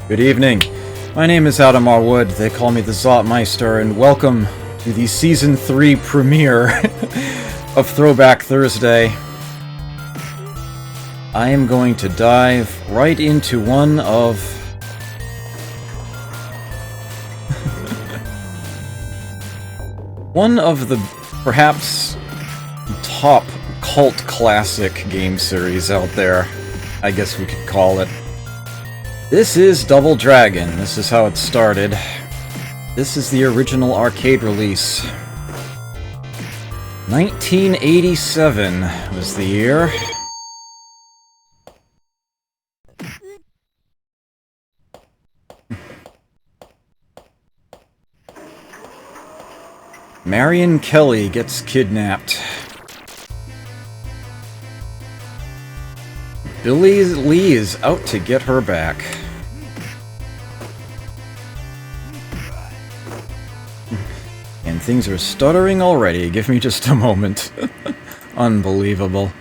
Good evening. My name is Adam R. Wood. They call me the Zotmeister, and welcome to the Season 3 premiere of Throwback Thursday. I am going to dive right into one of the perhaps top cult classic game series out there, I guess we could call it. This is Double Dragon. This is how it started. This is the original arcade release. 1987 was the year. Marion Kelly gets kidnapped. Billy Lee is out to get her back. And things are stuttering already. Give me just a moment. Unbelievable.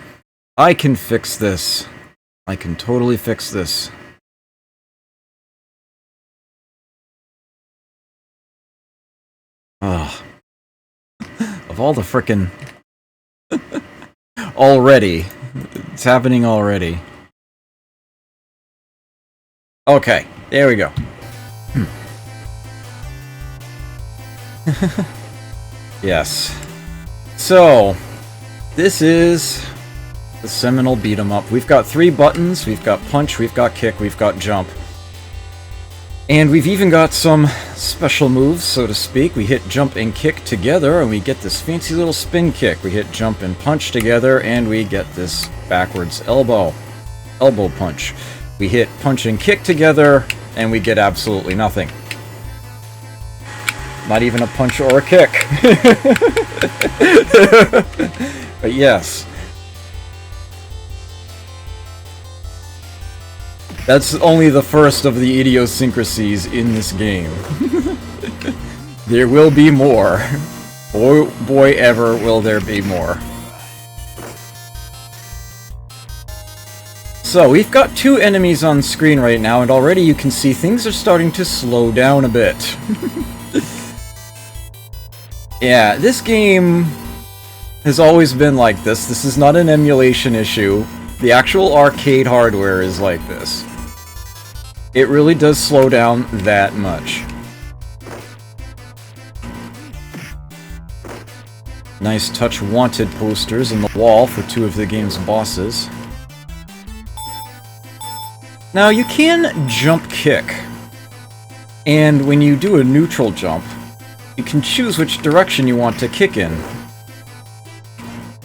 I can fix this. I can totally fix this. Ugh. Of all the frickin' already. It's happening already. Okay, there we go. Yes. So, this is the seminal beat 'em up. We've got 3 buttons. We've got punch, we've got kick, we've got jump. And we've even got some special moves, so to speak. We hit jump and kick together, and we get this fancy little spin kick. We hit jump and punch together, and we get this backwards elbow punch. We hit punch and kick together, and we get absolutely nothing. Not even a punch or a kick. But yes. That's only the first of the idiosyncrasies in this game. There will be more. Boy, ever will there be more. So, we've got 2 enemies on screen right now, and already you can see things are starting to slow down a bit. Yeah, this game has always been like this. This is not an emulation issue. The actual arcade hardware is like this. It really does slow down that much. Nice touch wanted posters in the wall for 2 of the game's bosses. Now, you can jump kick, and when you do a neutral jump, you can choose which direction you want to kick in.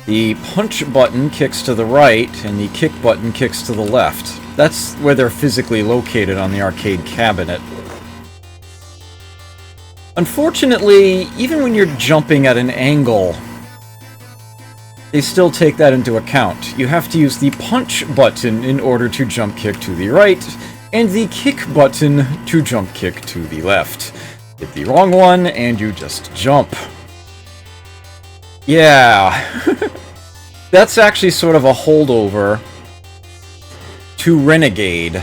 The punch button kicks to the right, and the kick button kicks to the left. That's where they're physically located on the arcade cabinet. Unfortunately, even when you're jumping at an angle, they still take that into account. You have to use the punch button in order to jump kick to the right, and the kick button to jump kick to the left. Hit the wrong one, and you just jump. Yeah. That's actually sort of a holdover to Renegade,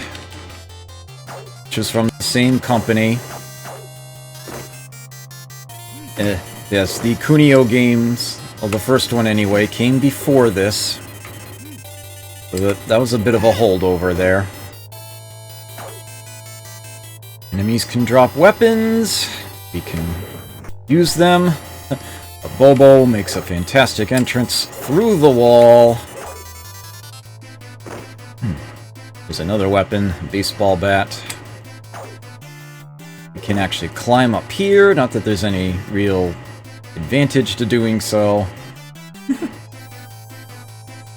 which is from the same company. Yes, the Kunio games, well, the first one anyway, came before this. So that was a bit of a holdover there. Enemies can drop weapons. We can use them. A Bobo makes a fantastic entrance through the wall. There's another weapon, baseball bat. We can actually climb up here, not that there's any real advantage to doing so.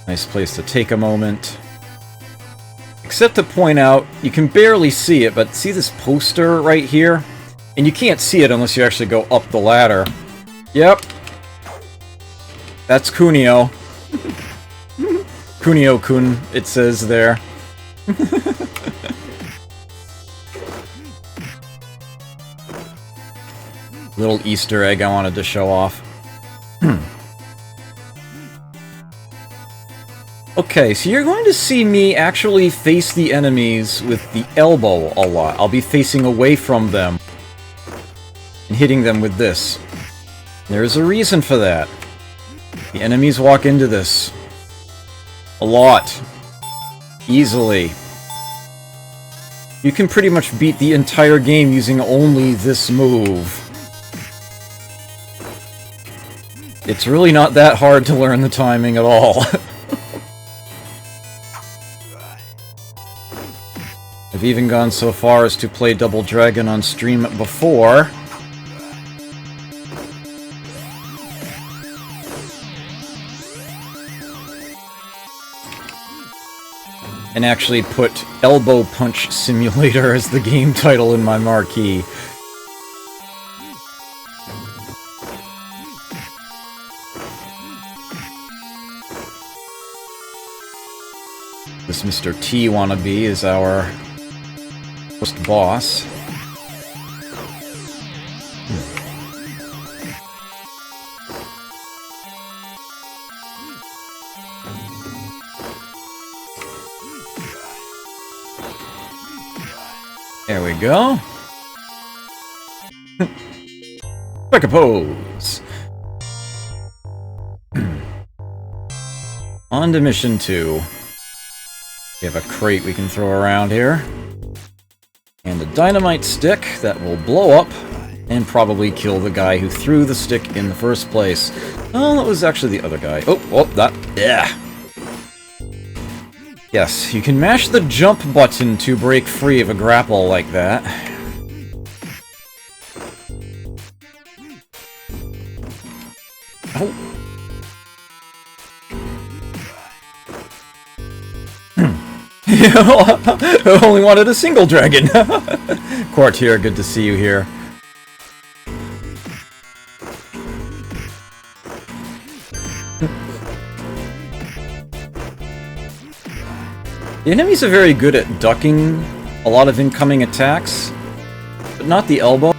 Nice place to take a moment. Except to point out, you can barely see it, but see this poster right here? And you can't see it unless you actually go up the ladder. Yep. That's Kunio. Kunio-kun, it says there. Little Easter egg I wanted to show off. Okay, so you're going to see me actually face the enemies with the elbow a lot. I'll be facing away from them and hitting them with this. There's a reason for that. The enemies walk into this a lot. Easily. You can pretty much beat the entire game using only this move. It's really not that hard to learn the timing at all. I've even gone so far as to play Double Dragon on stream before. And actually put Elbow Punch Simulator as the game title in my marquee. This Mr. T wannabe is our first boss. There we go. Pick a pose. On to mission 2. We have a crate we can throw around here. And a dynamite stick that will blow up and probably kill the guy who threw the stick in the first place. Oh, that was actually the other guy. Oh, that... Yeah. Yes, you can mash the jump button to break free of a grapple like that. Oh. I only wanted a single dragon. Courtier, good to see you here. The enemies are very good at ducking a lot of incoming attacks, but not the elbow.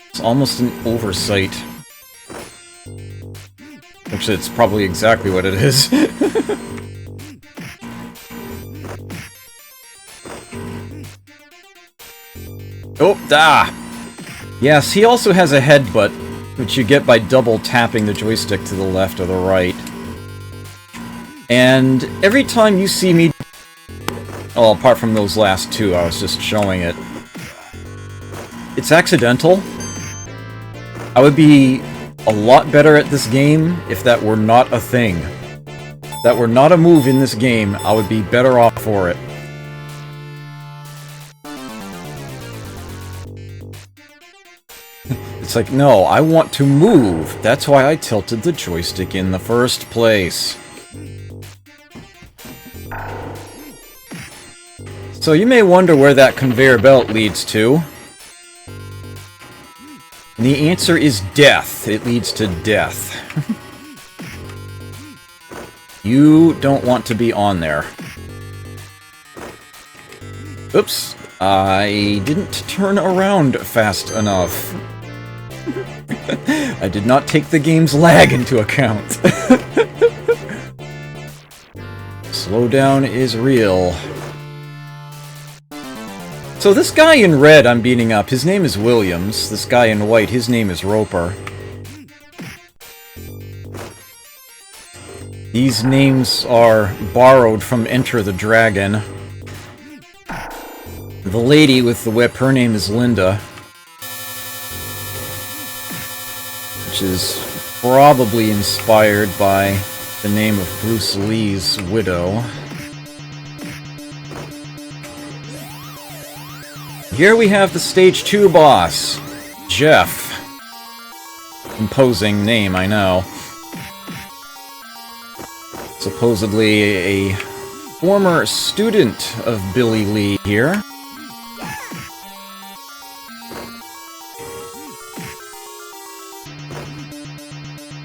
It's almost an oversight. Actually, it's probably exactly what it is. Oh, yes, he also has a headbutt, which you get by double tapping the joystick to the left or the right. And every time you see me... Well, apart from those last two, I was just showing it. It's accidental. I would be a lot better at this game if that were not a thing. If that were not a move in this game, I would be better off for it. It's like, no, I want to move. That's why I tilted the joystick in the first place. So you may wonder where that conveyor belt leads to. And the answer is death. It leads to death. You don't want to be on there. Oops. I didn't turn around fast enough. I did not take the game's lag into account. Slowdown is real. So this guy in red I'm beating up, his name is Williams. This guy in white, his name is Roper. These names are borrowed from Enter the Dragon. The lady with the whip, her name is Linda. Which is probably inspired by the name of Bruce Lee's widow. Here we have the Stage 2 boss, Jeff. Imposing name, I know. Supposedly a former student of Billy Lee here.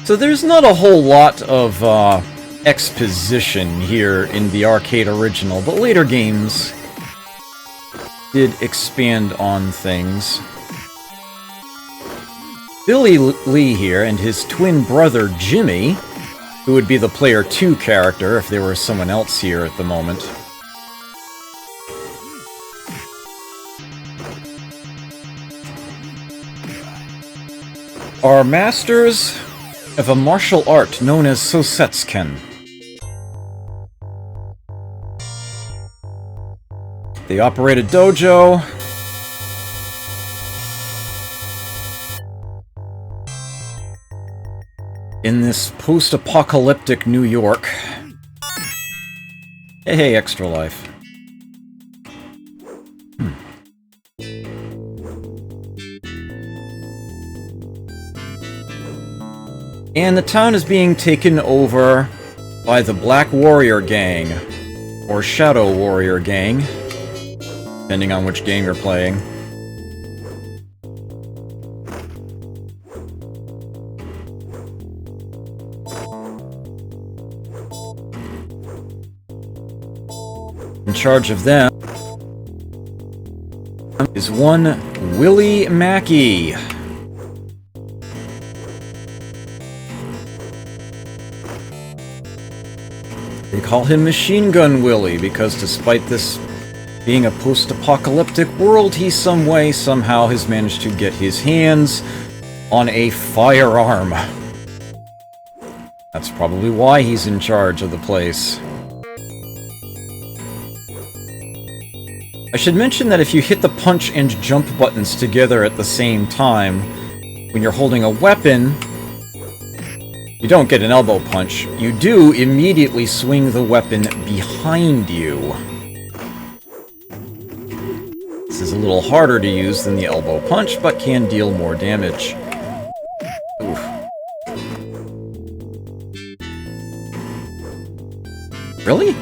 So there's not a whole lot of exposition here in the arcade original, but later games did expand on things. Billy Lee here and his twin brother Jimmy, who would be the player 2 character if there were someone else here at the moment. Are masters of a martial art known as Sosetsuken. They operate a dojo. In this post-apocalyptic New York. Hey, Extra Life. And the town is being taken over by the Black Warrior Gang, or Shadow Warrior Gang, depending on which game you're playing. In charge of them is one Willie Mackey. They call him Machine Gun Willie because despite this being a post-apocalyptic world, he some way, somehow has managed to get his hands on a firearm. That's probably why he's in charge of the place. I should mention that if you hit the punch and jump buttons together at the same time, when you're holding a weapon, you don't get an elbow punch. You do immediately swing the weapon behind you. This is a little harder to use than the elbow punch, but can deal more damage. Oof. Really?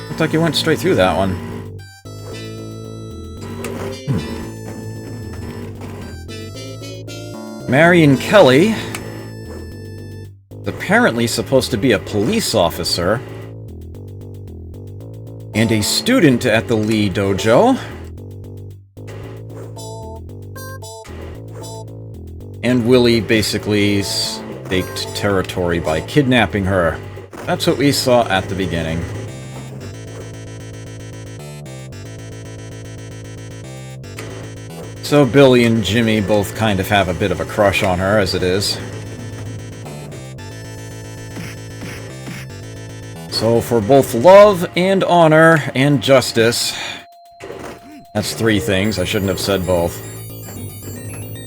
Looked like you went straight through that one. Marion Kelly, apparently supposed to be a police officer, and a student at the Lee Dojo. And Willie basically staked territory by kidnapping her. That's what we saw at the beginning. So Billy and Jimmy both kind of have a bit of a crush on her, as it is. So for both love and honor and justice, that's 3 things, I shouldn't have said both.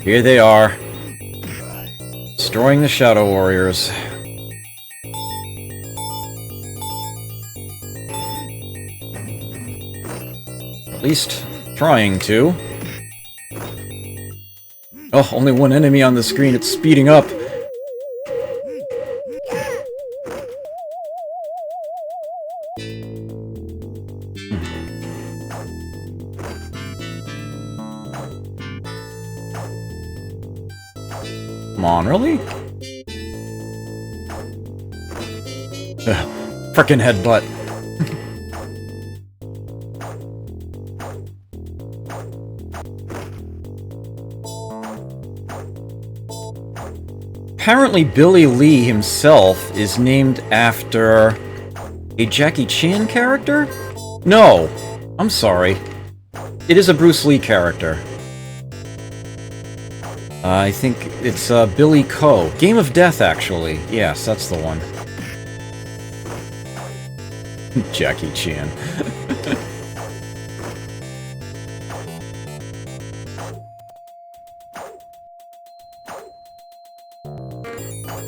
Here they are, destroying the Shadow Warriors. At least trying to. Oh, only one enemy on the screen, it's speeding up. Come on, really? Frickin' headbutt. Apparently Billy Lee himself is named after a Jackie Chan character? No, I'm sorry. It is a Bruce Lee character. I think it's Billy Ko. Game of Death, actually. Yes, that's the one. Jackie Chan.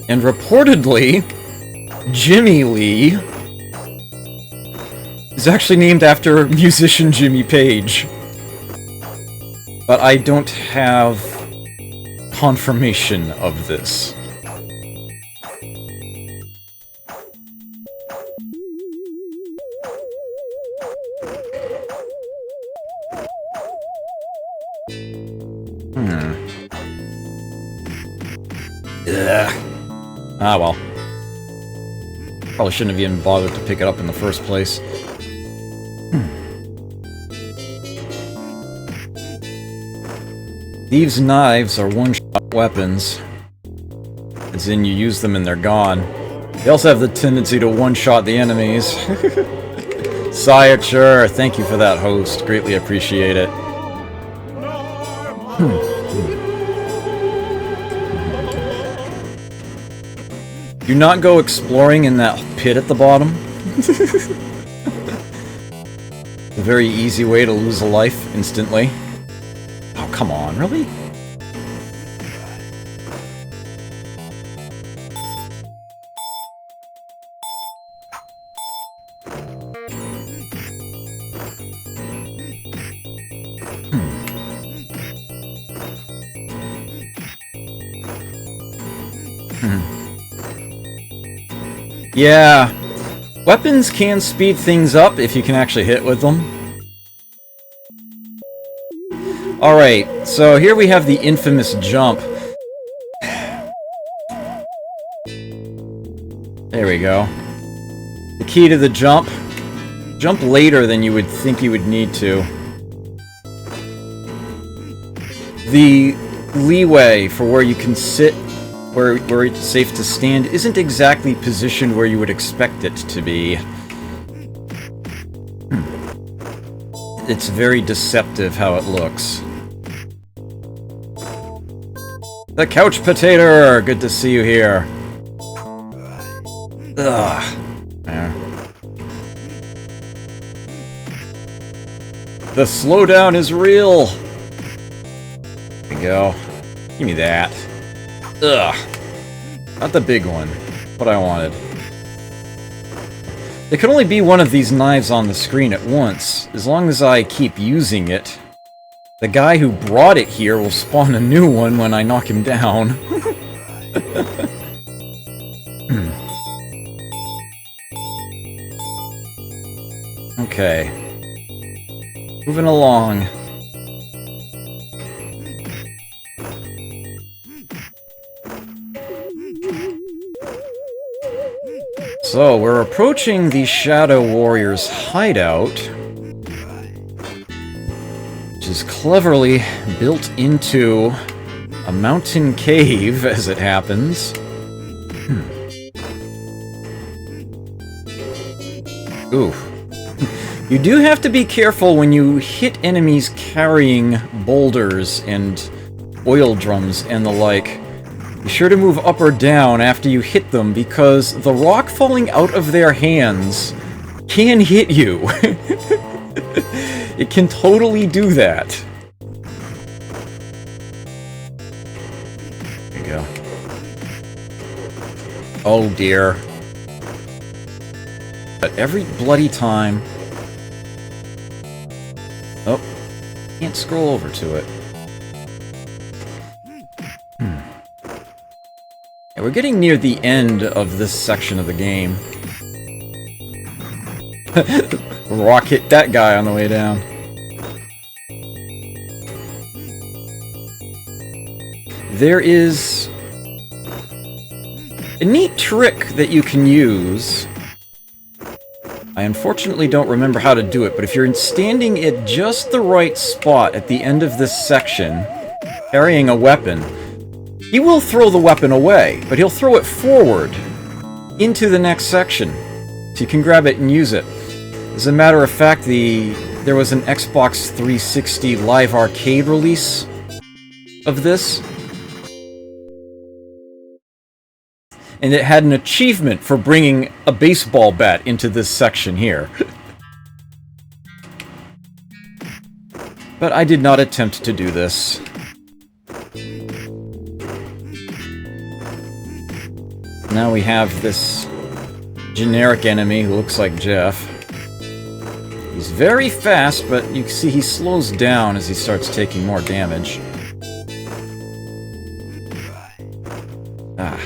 And reportedly, Jimmy Lee is actually named after musician Jimmy Page. But I don't have confirmation of this. Ugh. Ah, well. Probably shouldn't have even bothered to pick it up in the first place. Thieves' knives are one weapons. As in, you use them and they're gone. They also have the tendency to one-shot the enemies. Sciature, thank you for that, host. Greatly appreciate it. Do not go exploring in that pit at the bottom. A very easy way to lose a life instantly. Oh, come on, really? Yeah, weapons can speed things up if you can actually hit with them. Alright, so here we have the infamous jump. There we go. The key to the jump. Jump later than you would think you would need to. The leeway for where you can sit, where it's safe to stand, isn't exactly positioned where you would expect it to be. It's very deceptive how it looks. The Couch Potato! Good to see you here. Ugh. Yeah. The slowdown is real! There we go. Give me that. Ugh. Not the big one. What I wanted. There can only be one of these knives on the screen at once. As long as I keep using it, the guy who brought it here will spawn a new one when I knock him down. Okay. Moving along. So, we're approaching the Shadow Warrior's hideout, which is cleverly built into a mountain cave, as it happens. Ooh. You do have to be careful when you hit enemies carrying boulders and oil drums and the like. Be sure to move up or down after you hit them, because the rock falling out of their hands can hit you. It can totally do that. There you go. Oh dear. But every bloody time... Oh, can't scroll over to it. We're getting near the end of this section of the game. Rock hit that guy on the way down. There is a neat trick that you can use. I unfortunately don't remember how to do it, but if you're standing at just the right spot at the end of this section, carrying a weapon, he will throw the weapon away, but he'll throw it forward into the next section, so you can grab it and use it. As a matter of fact, there was an Xbox 360 Live Arcade release of this, and it had an achievement for bringing a baseball bat into this section here. But I did not attempt to do this. Now we have this generic enemy who looks like Jeff. He's very fast, but you see he slows down as he starts taking more damage. Ah.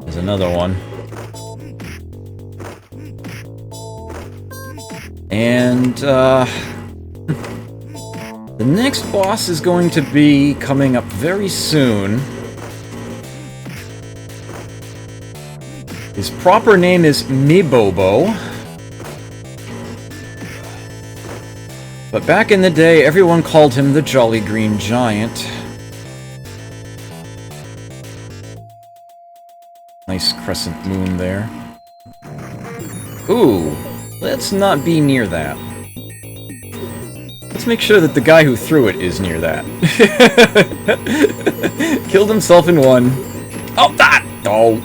There's another one. And, the next boss is going to be coming up very soon. His proper name is Mibobo. But back in the day, everyone called him the Jolly Green Giant. Nice crescent moon there. Ooh, let's not be near that. Let's make sure that the guy who threw it is near that. Killed himself in one. Oh, that! Oh.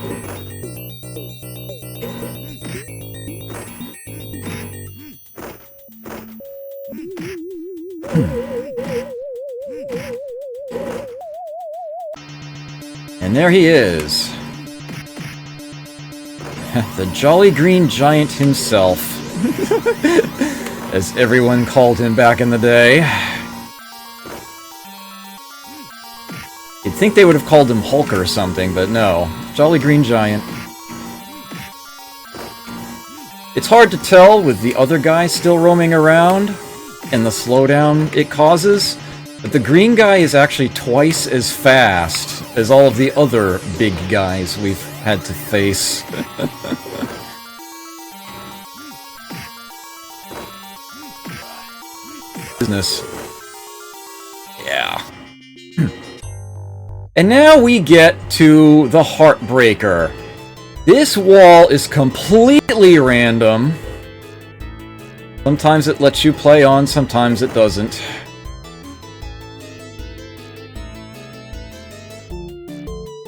And there he is. The Jolly Green Giant himself. As everyone called him back in the day. You'd think they would have called him Hulk or something, but no. Jolly Green Giant. It's hard to tell with the other guy still roaming around, and the slowdown it causes, but the green guy is actually twice as fast as all of the other big guys we've had to face. Business. Yeah. And now we get to the Heartbreaker. This wall is completely random. Sometimes it lets you play on, sometimes it doesn't.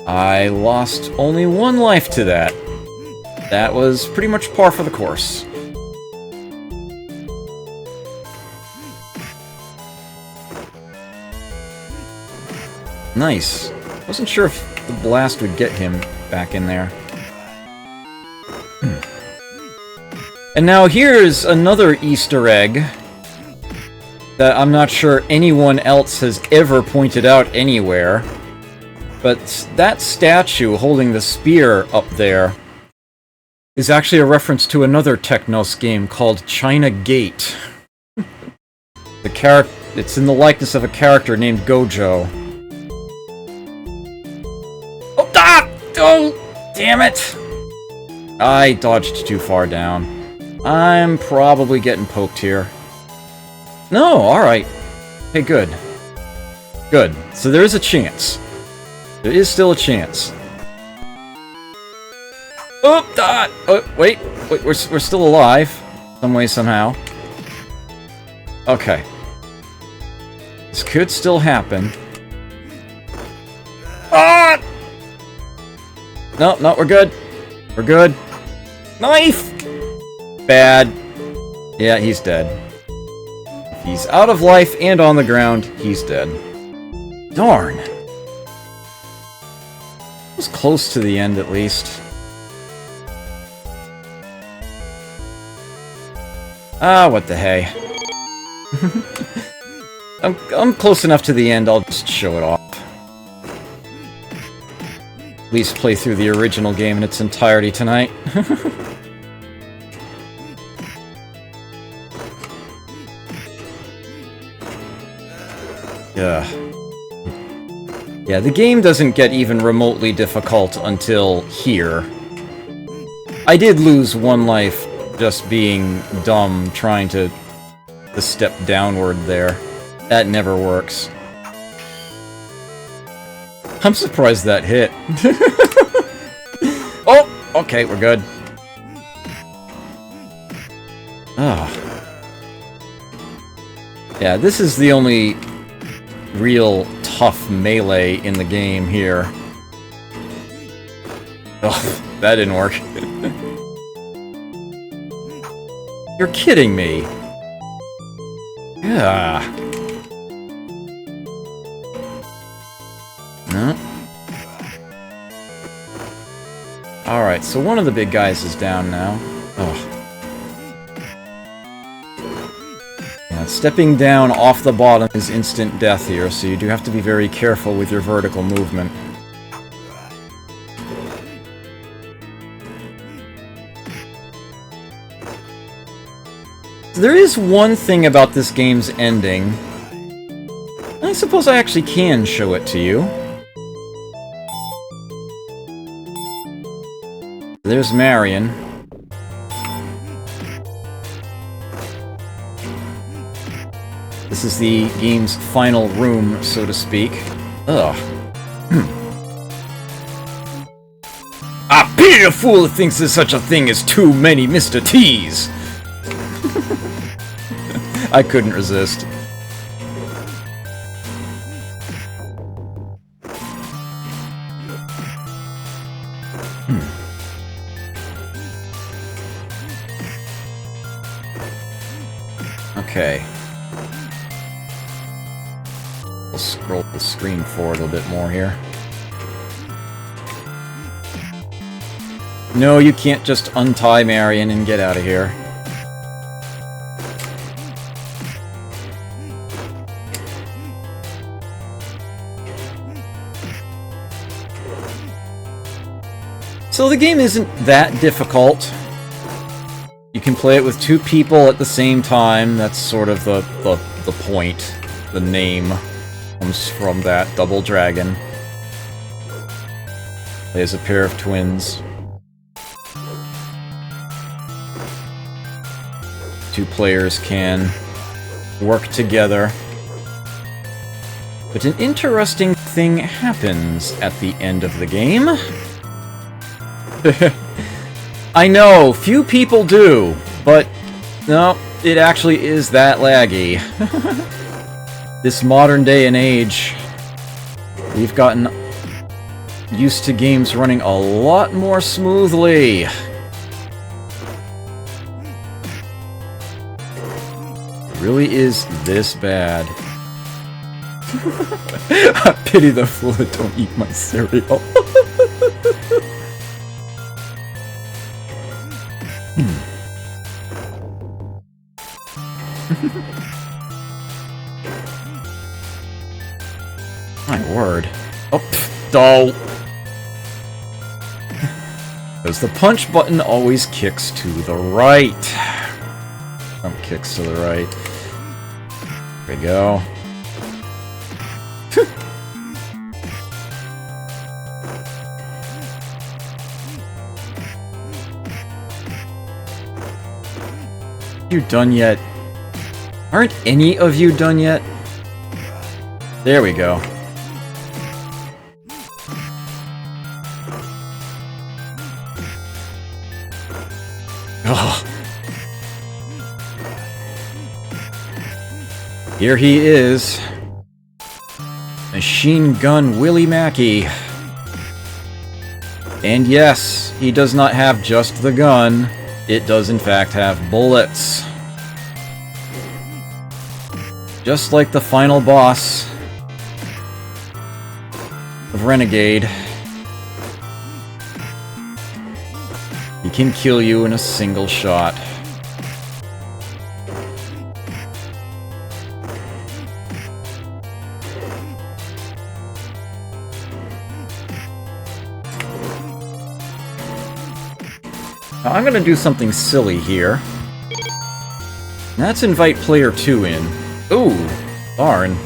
I lost only one life to that. That was pretty much par for the course. Nice. Wasn't sure if the blast would get him back in there. And now here's another Easter egg that I'm not sure anyone else has ever pointed out anywhere. But that statue holding the spear up there is actually a reference to another Technos game called China Gate. It's in the likeness of a character named Gojo. Oh, ah! Oh, damn it! I dodged too far down. I'm probably getting poked here. No, alright. Hey, good. Good. So there is a chance. There is still a chance. Oh, ah! Oh, wait, we're still alive. Some way, somehow. Okay. This could still happen. Ah! No, no, we're good. We're good. Knife! Bad. Yeah, he's dead. If he's out of life and on the ground, he's dead. Darn. It was close to the end, at least. Ah, what the hey. I'm close enough to the end, I'll just show it off. At least play through the original game in its entirety tonight. Yeah, the game doesn't get even remotely difficult until here. I did lose one life just being dumb trying to step downward there. That never works. I'm surprised that hit. Oh! Okay, we're good. Ah. Yeah, this is the only real tough melee in the game here. Oh, that didn't work. You're kidding me. Yeah. No. Alright, so one of the big guys is down now. Oh. Stepping down off the bottom is instant death here, so you do have to be very careful with your vertical movement. There is one thing about this game's ending. I suppose I actually can show it to you. There's Marion. This is the game's final room, so to speak. Ugh. I pity a fool who thinks there's such a thing as too many Mr. T's! I couldn't resist. Okay. We'll scroll the screen forward a little bit more here. No, you can't just untie Marion and get out of here. So the game isn't that difficult. You can play it with 2 people at the same time. That's sort of the point. The name comes from that. Double Dragon. Plays a pair of twins. 2 players can work together. But an interesting thing happens at the end of the game. I know, few people do, but no, it actually is that laggy. This modern day and age, we've gotten used to games running a lot more smoothly. It really is this bad. I pity the fool that don't eat my cereal. My word. Oh, dull. Because the punch button always kicks to the right. Kicks to the right. There we go. You done yet? Aren't any of you done yet? There we go. Ugh. Here he is. Machine Gun Willie Mackey. And yes, he does not have just the gun. It does in fact have bullets. Just like the final boss of Renegade. He can kill you in a single shot. Now, I'm gonna do something silly here. Let's invite player 2 in. Ooh, darn.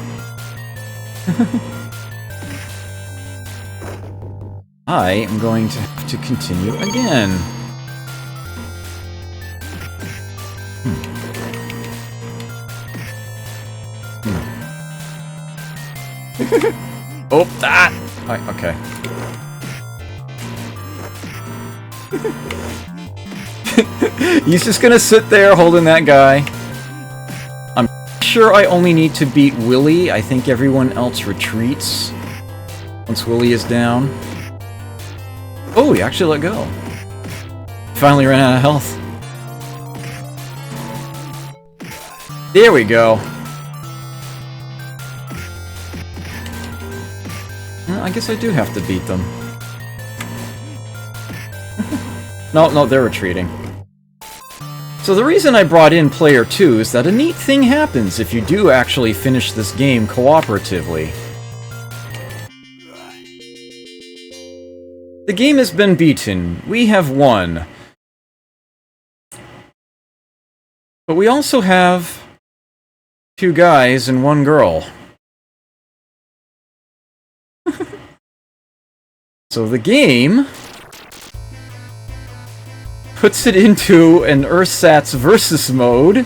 I am going to have to continue again. Oh, that! Okay. He's just gonna sit there holding that guy. I'm sure I only need to beat Willie. I think everyone else retreats once Willie is down. Oh, he actually let go. Finally ran out of health. There we go. Well, I guess I do have to beat them. No, they're retreating. So the reason I brought in player 2 is that a neat thing happens if you do actually finish this game cooperatively. The game has been beaten. We have won. But we also have 2 guys and 1 girl. So the game puts it into an ersatz versus mode.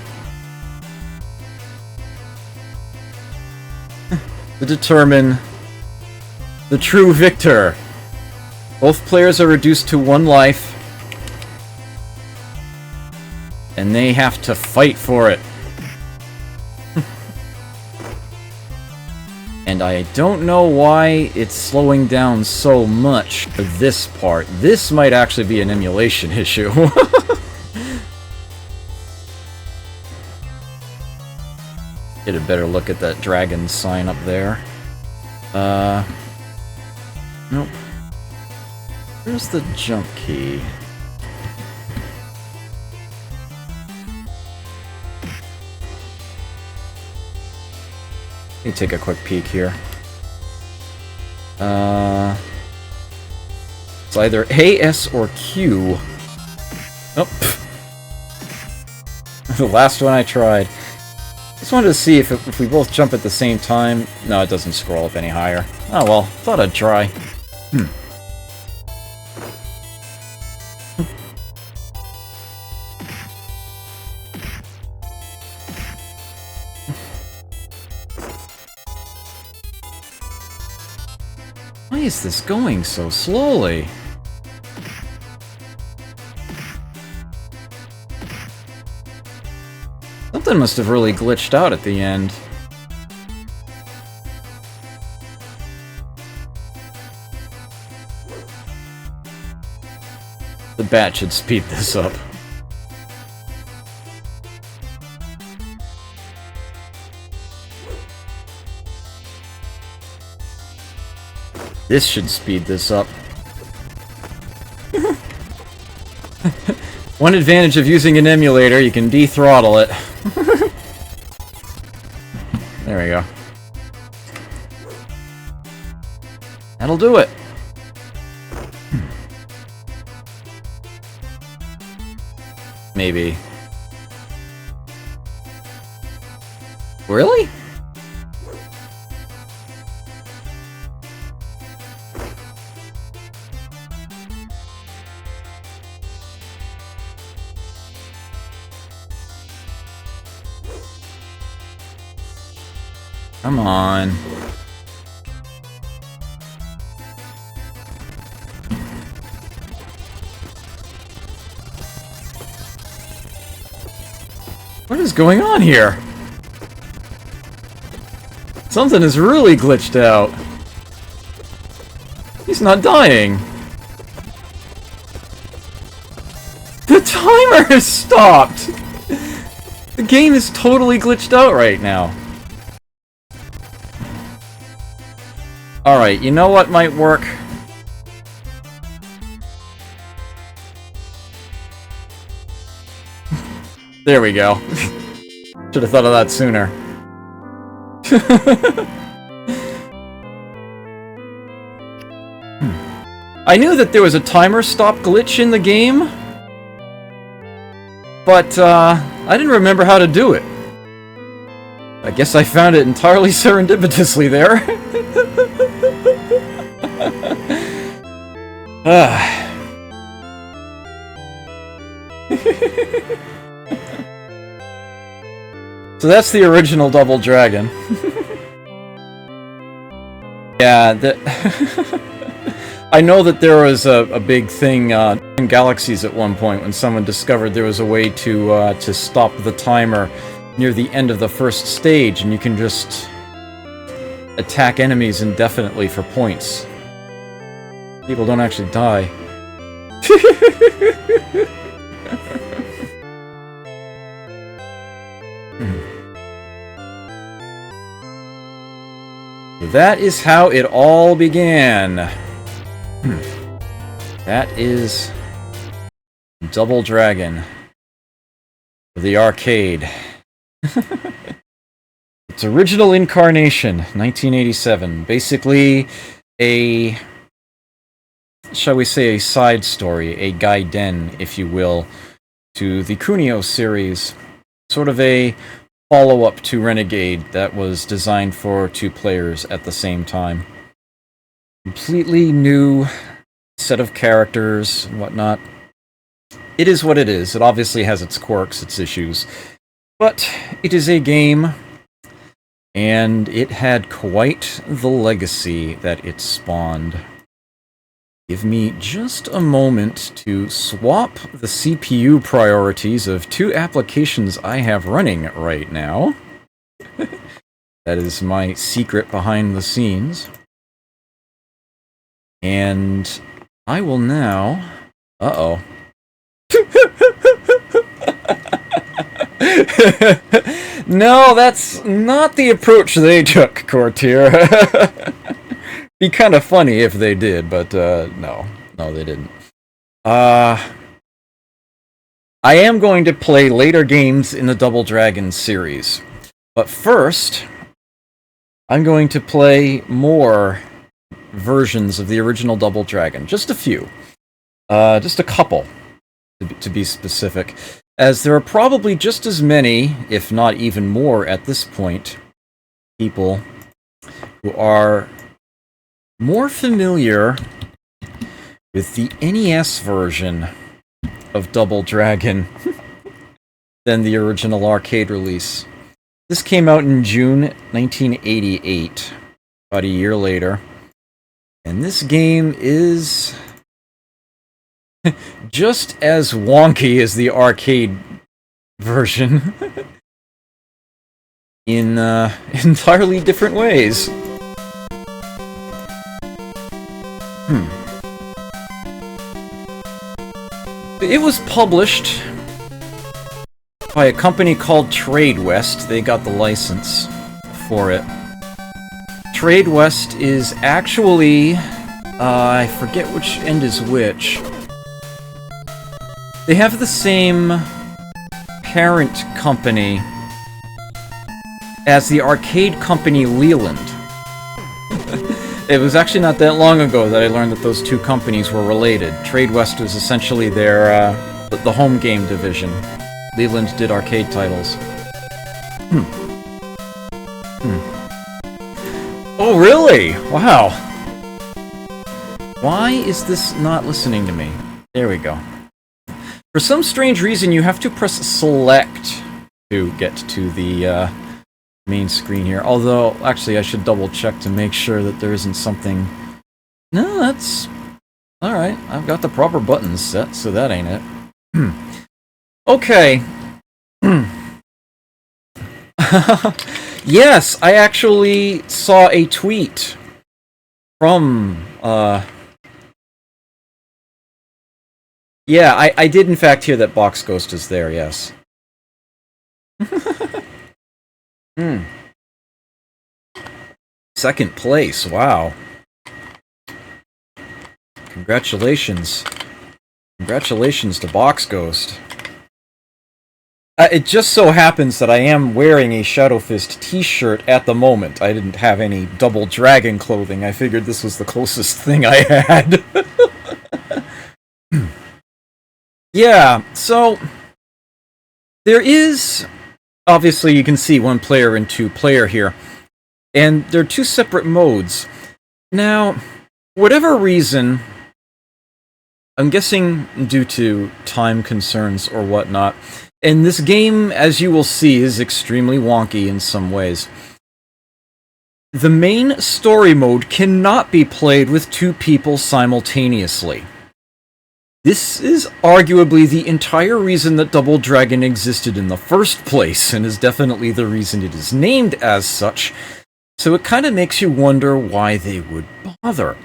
to determine the true victor. Both players are reduced to 1 life, and they have to fight for it. And I don't know why it's slowing down so much for this part. This might actually be an emulation issue. Get a better look at that dragon sign up there. Nope. Where's the jump key? Let me take a quick peek here. It's either A, S, or Q. Oh. The last one I tried. Just wanted to see if we both jump at the same time. No, it doesn't scroll up any higher. Oh well, thought I'd try. Why is this going so slowly? Something must have really glitched out at the end. The bat should speed this up. This should speed this up. One advantage of using an emulator, you can de-throttle it. There we go. That'll do it. Maybe. Really? Come on. What is going on here? Something is really glitched out. He's not dying. The timer has stopped! The game is totally glitched out right now. Alright, you know what might work? There we go. Should have thought of that sooner. I knew that there was a timer stop glitch in the game, but I didn't remember how to do it. I guess I found it entirely serendipitously there. So that's the original Double Dragon. Yeah, I know that there was a big thing in Galaxies at one point when someone discovered there was a way to stop the timer near the end of the first stage, and you can just attack enemies indefinitely for points. People don't actually die. That is how it all began. That is Double Dragon for the arcade. Its original incarnation, 1987. Basically a, shall we say, a side story, a gaiden, if you will, to the Kunio series. Sort of a follow-up to Renegade that was designed for 2 players at the same time. Completely new set of characters and whatnot. It is what it is. It obviously has its quirks, its issues. But it is a game, And it had quite the legacy that it spawned. Give me just a moment to swap the CPU priorities of two applications I have running right now. That is my secret behind the scenes. And I will now... Uh-oh. No, that's not the approach they took, Courtier. Be kind of funny if they did, but no, they didn't. I am going to play later games in the Double Dragon series, but first, I'm going to play more versions of the original Double Dragon. Just a few. Just a couple, to be specific, as there are probably just as many, if not even more at this point, people who are more familiar with the NES version of Double Dragon than the original arcade release. This came out in June 1988, about a year later, and this game is just as wonky as the arcade version in entirely different ways. It was published by a company called Trade West. They got the license for it. Trade West is actually... I forget which end is which. They have the same parent company as the arcade company Leland. It was actually not that long ago that I learned that those two companies were related. Trade West was essentially their the home game division. Leland did arcade titles. Oh, really? Wow. Why is this not listening to me? There we go. For some strange reason, you have to press select to get to the main screen here. Although, actually, I should double check to make sure that there isn't something... No, that's... Alright, I've got the proper buttons set, so that ain't it. Okay. Yes, I actually saw a tweet from, Yeah, I did in fact hear that Box Ghost is there, yes. Second place, wow. Congratulations. Congratulations to Box Ghost. It just so happens that I am wearing a Shadow Fist t-shirt at the moment. I didn't have any Double Dragon clothing. I figured this was the closest thing I had. Yeah, so... There is... Obviously, you can see one player and two player here. And they're two separate modes. Now, whatever reason... I'm guessing due to time concerns or whatnot... And this game, as you will see, is extremely wonky in some ways. The main story mode cannot be played with two people simultaneously. This is arguably the entire reason that Double Dragon existed in the first place, and is definitely the reason it is named as such, so it kind of makes you wonder why they would bother.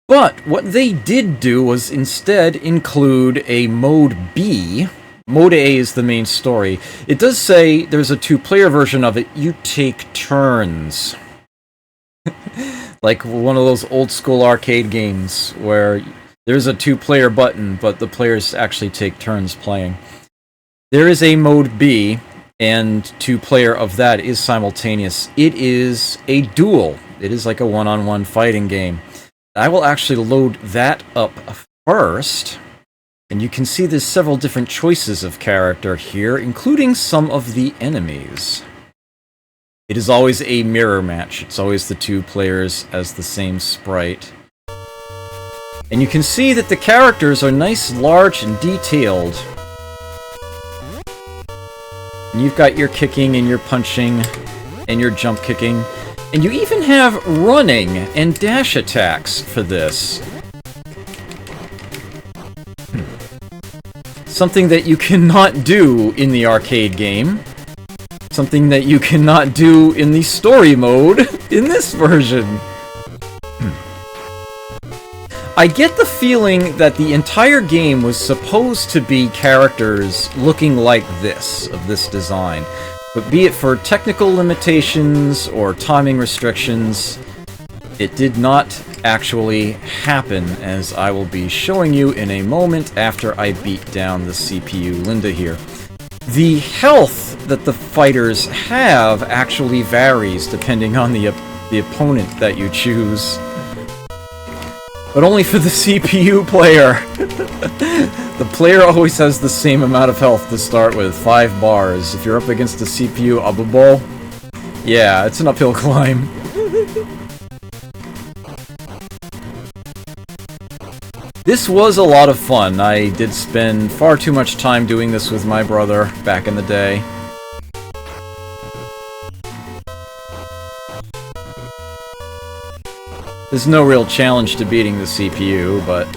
But what they did do was instead include a Mode B. Mode A is the main story. It does say there's a two-player version of it. You take turns. Like one of those old-school arcade games where there's a two-player button, but the players actually take turns playing. There is a Mode B, and two-player of that is simultaneous. It is a duel. It is like a one-on-one fighting game. I will actually load that up first. And you can see there's several different choices of character here, including some of the enemies. It is always a mirror match. It's always the two players as the same sprite. And you can see that the characters are nice, large, and detailed. And you've got your kicking and your punching and your jump kicking. And you even have running and dash attacks for this. Something that you cannot do in the arcade game. Something that you cannot do in the story mode in this version. I get the feeling that the entire game was supposed to be characters looking like this, of this design. But be it for technical limitations or timing restrictions, it did not actually happen, as I will be showing you in a moment after I beat down the CPU Linda here. The health that the fighters have actually varies depending on the opponent that you choose. But only for the CPU player. The player always has the same amount of health to start with, 5 bars. If you're up against a CPU Abubol, yeah, it's an uphill climb. This was a lot of fun. I did spend far too much time doing this with my brother back in the day. There's no real challenge to beating the CPU, but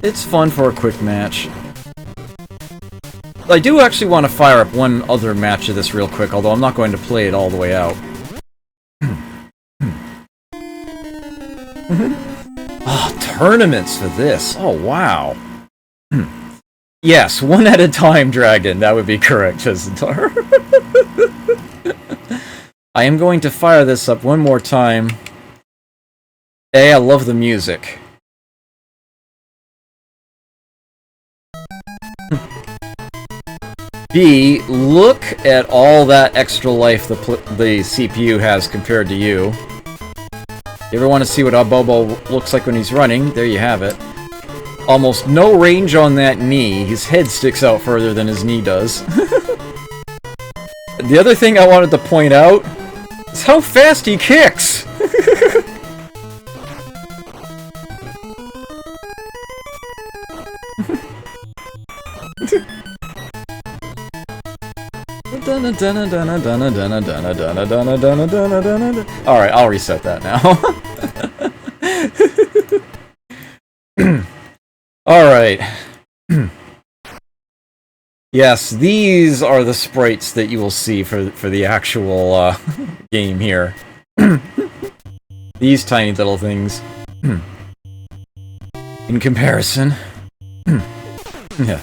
it's fun for a quick match. I do actually want to fire up one other match of this real quick, although I'm not going to play it all the way out. Oh, tournaments for this. Oh, wow. Yes, one at a time, Dragon. That would be correct, Chesentar. I am going to fire this up one more time. A, I love the music. B, look at all that extra life the CPU has compared to you. You ever want to see what Abobo looks like when he's running? There you have it. Almost no range on that knee. His head sticks out further than his knee does. The other thing I wanted to point out is how fast he kicks! Alright, I'll reset that now. Alright. Yes, these are the sprites that you will see for the actual game here. These tiny little things. In comparison. Yeah.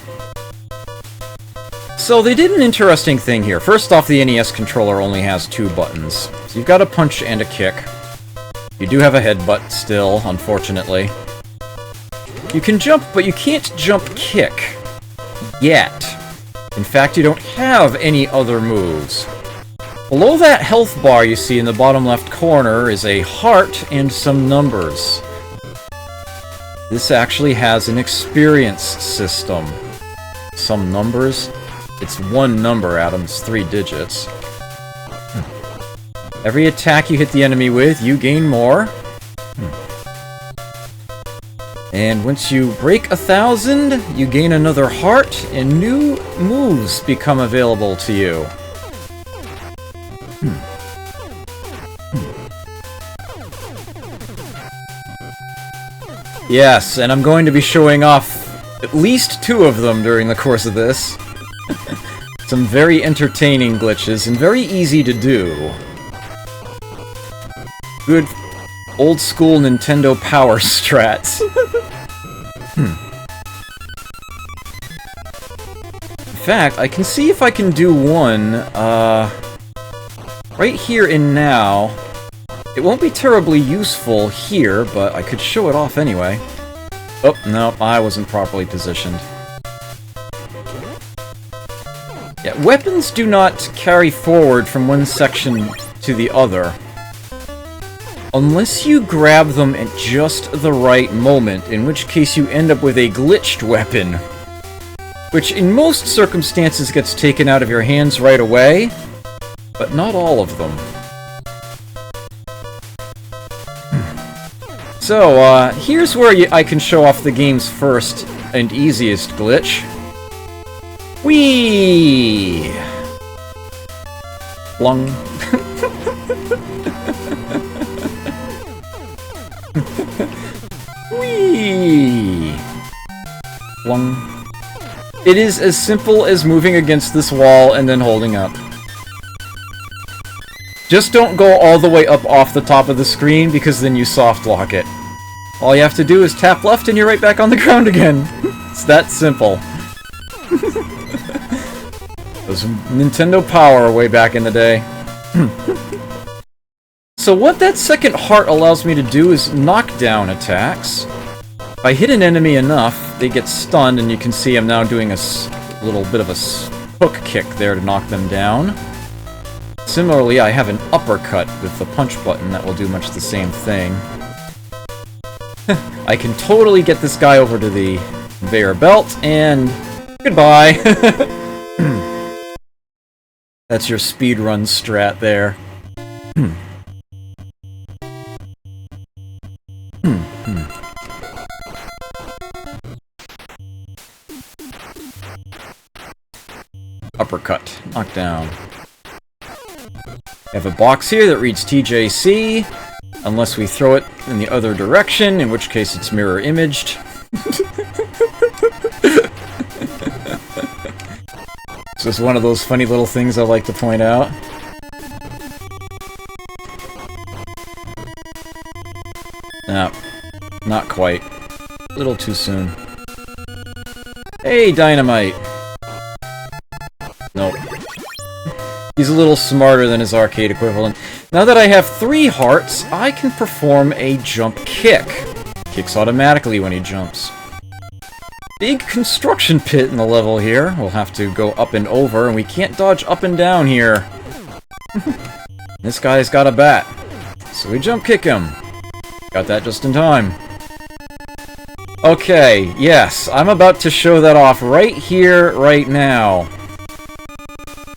So they did an interesting thing here. First off, the NES controller only has 2 buttons. So you've got a punch and a kick. You do have a headbutt still, unfortunately. You can jump, but you can't jump kick. Yet. In fact, you don't have any other moves. Below that health bar you see in the bottom left corner is a heart and some numbers. This actually has an experience system. Some numbers? It's 1 number, Adam. It's 3 digits. Every attack you hit the enemy with, you gain more. And once you break 1,000, you gain another heart, and new moves become available to you. Yes, and I'm going to be showing off at least 2 of them during the course of this. Some very entertaining glitches, and very easy to do. Good old-school Nintendo power strats. In fact, I can see if I can do one, right here and now. It won't be terribly useful here, but I could show it off anyway. Oh, no, I wasn't properly positioned. Yeah, weapons do not carry forward from one section to the other. Unless you grab them at just the right moment, in which case you end up with a glitched weapon. Which in most circumstances gets taken out of your hands right away, but not all of them. So, here's where I can show off the game's first and easiest glitch. Whee! Flung. Whee! Flung. It is as simple as moving against this wall and then holding up. Just don't go all the way up off the top of the screen, because then you soft lock it. All you have to do is tap left and you're right back on the ground again. It's that simple. It was Nintendo Power way back in the day. So what that second heart allows me to do is knock down attacks. If I hit an enemy enough, they get stunned, and you can see I'm now doing a little bit of a hook kick there to knock them down. Similarly, I have an uppercut with the punch button that will do much the same thing. I can totally get this guy over to the conveyor belt, and goodbye! That's your speedrun strat there. Uppercut. Knockdown. I have a box here that reads TJC, unless we throw it in the other direction, in which case it's mirror imaged. It's just one of those funny little things I like to point out. No, not quite. A little too soon. Hey, Dynamite! Nope. He's a little smarter than his arcade equivalent. Now that I have 3 hearts, I can perform a jump kick. Kicks automatically when he jumps. Big construction pit in the level here. We'll have to go up and over, and we can't dodge up and down here. This guy's got a bat, so we jump kick him. Got that just in time. Okay, yes, I'm about to show that off right here, right now.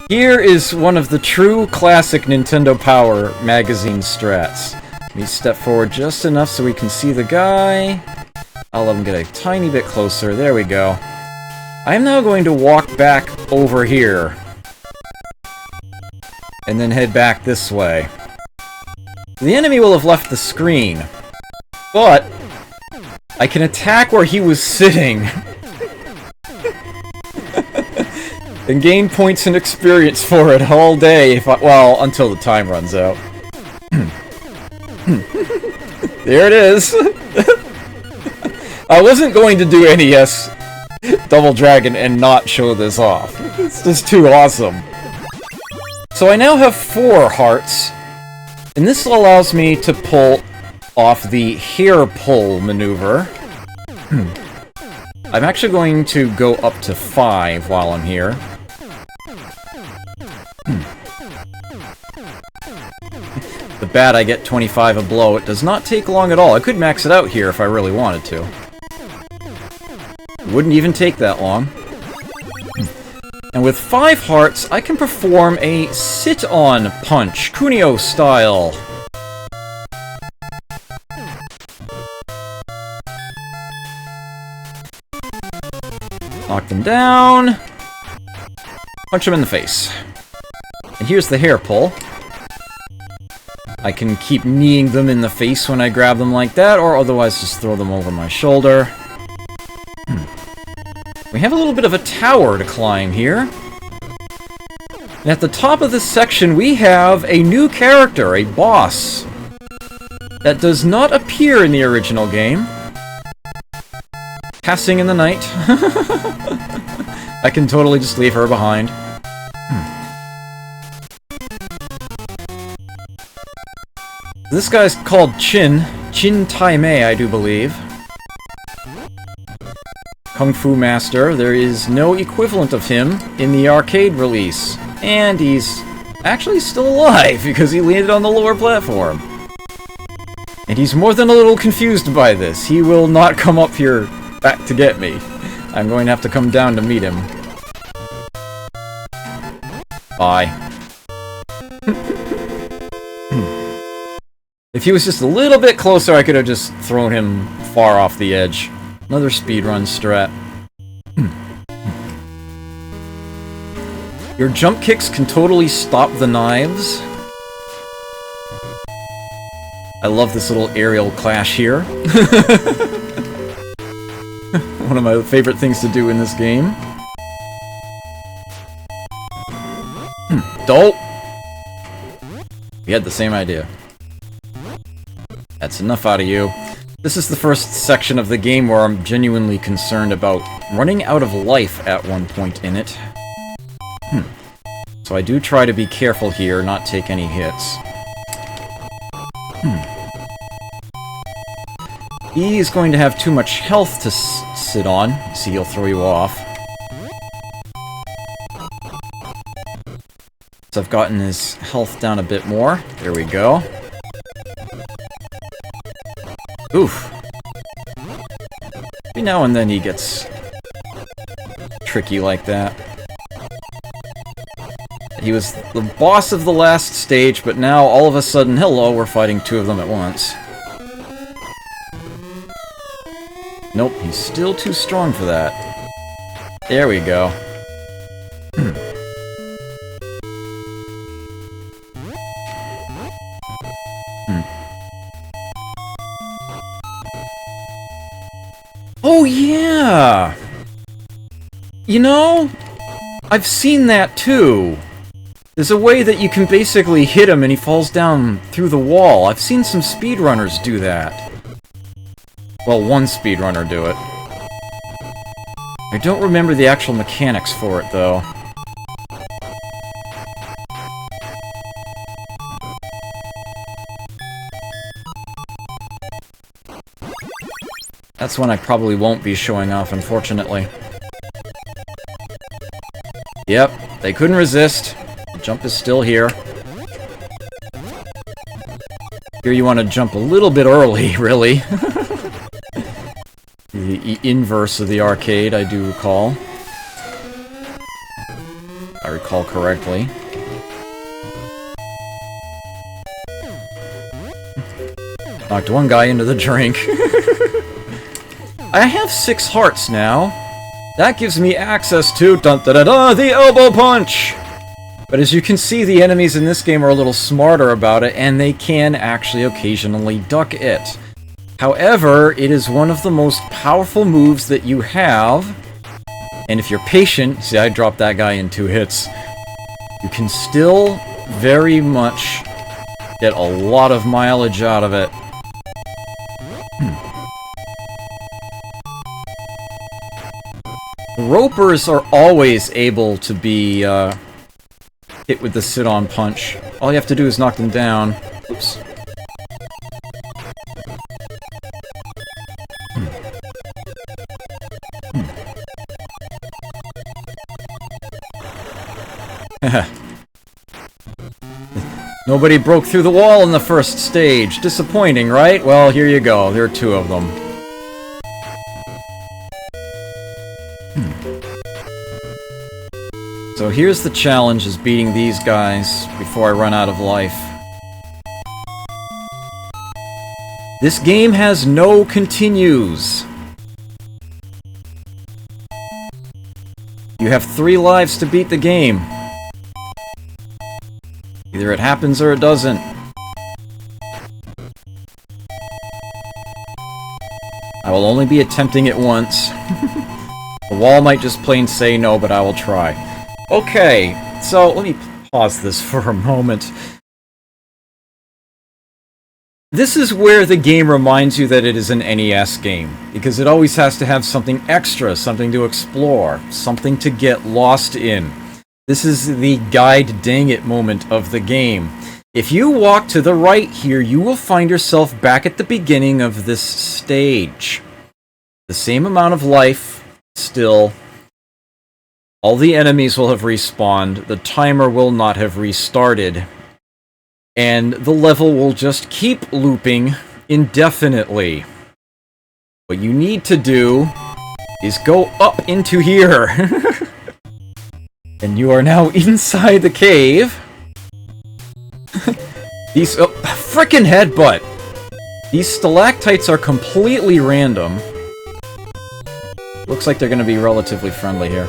Here is one of the true classic Nintendo Power magazine strats. Let me step forward just enough so we can see the guy. I'll let him get a tiny bit closer. There we go. I am now going to walk back over here. And then head back this way. The enemy will have left the screen. But I can attack where he was sitting. And gain points and experience for it all day, well, until the time runs out. There it is! I wasn't going to do NES Double Dragon and not show this off. It's just too awesome. So I now have 4 hearts, and this allows me to pull off the hair pull maneuver. I'm actually going to go up to 5 while I'm here. The bat, I get 25 a blow. It does not take long at all. I could max it out here if I really wanted to. It wouldn't even take that long. And with 5 hearts, I can perform a sit-on punch, Kunio style. Knock them down. Punch them in the face. And here's the hair pull. I can keep kneeing them in the face when I grab them like that, or otherwise just throw them over my shoulder. We have a little bit of a tower to climb here. And at the top of this section, we have a new character, a boss, that does not appear in the original game. Passing in the night. I can totally just leave her behind. This guy's called Chin Tai Mei, I do believe. Kung Fu Master. There is no equivalent of him in the arcade release. And he's actually still alive, because he landed on the lower platform. And he's more than a little confused by this. He will not come up here back to get me. I'm going to have to come down to meet him. Bye. If he was just a little bit closer, I could have just thrown him far off the edge. Another speedrun strat. Your jump kicks can totally stop the knives. I love this little aerial clash here. One of my favorite things to do in this game. Dolt! We had the same idea. That's enough out of you. This is the first section of the game where I'm genuinely concerned about running out of life at one point in it. So I do try to be careful here, not take any hits. He is going to have too much health to sit on. See, he'll throw you off. So I've gotten his health down a bit more. There we go. Oof. Every now and then he gets tricky like that. He was the boss of the last stage, but now all of a sudden, hello, we're fighting two of them at once. Nope, he's still too strong for that. There we go. Oh yeah! You know, I've seen that too. There's a way that you can basically hit him and he falls down through the wall. I've seen some speedrunners do that. Well, one speedrunner do it. I don't remember the actual mechanics for it, though. That's one I probably won't be showing off, unfortunately. Yep, they couldn't resist. The jump is still here. Here you want to jump a little bit early, really. The inverse of the arcade, I do recall. I recall correctly. Knocked one guy into the drink. I have 6 hearts now. That gives me access to dun-da-da-da, the elbow punch! But as you can see, the enemies in this game are a little smarter about it, and they can actually occasionally duck it. However, it is one of the most powerful moves that you have, and if you're patient, see, I dropped that guy in 2 hits, you can still very much get a lot of mileage out of it. Ropers are always able to be hit with the sit-on punch. All you have to do is knock them down. Oops. Nobody broke through the wall in the first stage. Disappointing, right? Well, here you go. There are 2 of them. So here's the challenge, is beating these guys before I run out of life. This game has no continues. You have 3 lives to beat the game. Either it happens or it doesn't. I will only be attempting it once. The wall might just plain say no, but I will try. Okay, so let me pause this for a moment. This is where the game reminds you that it is an NES game, because it always has to have something extra, something to explore, something to get lost in. This is the guide dang it moment of the game. If you walk to the right here, you will find yourself back at the beginning of this stage. The same amount of life, still. All the enemies will have respawned, the timer will not have restarted, and the level will just keep looping indefinitely. What you need to do is go up into here. And you are now inside the cave. These... oh, frickin' headbutt! These stalactites are completely random. Looks like they're gonna be relatively friendly here.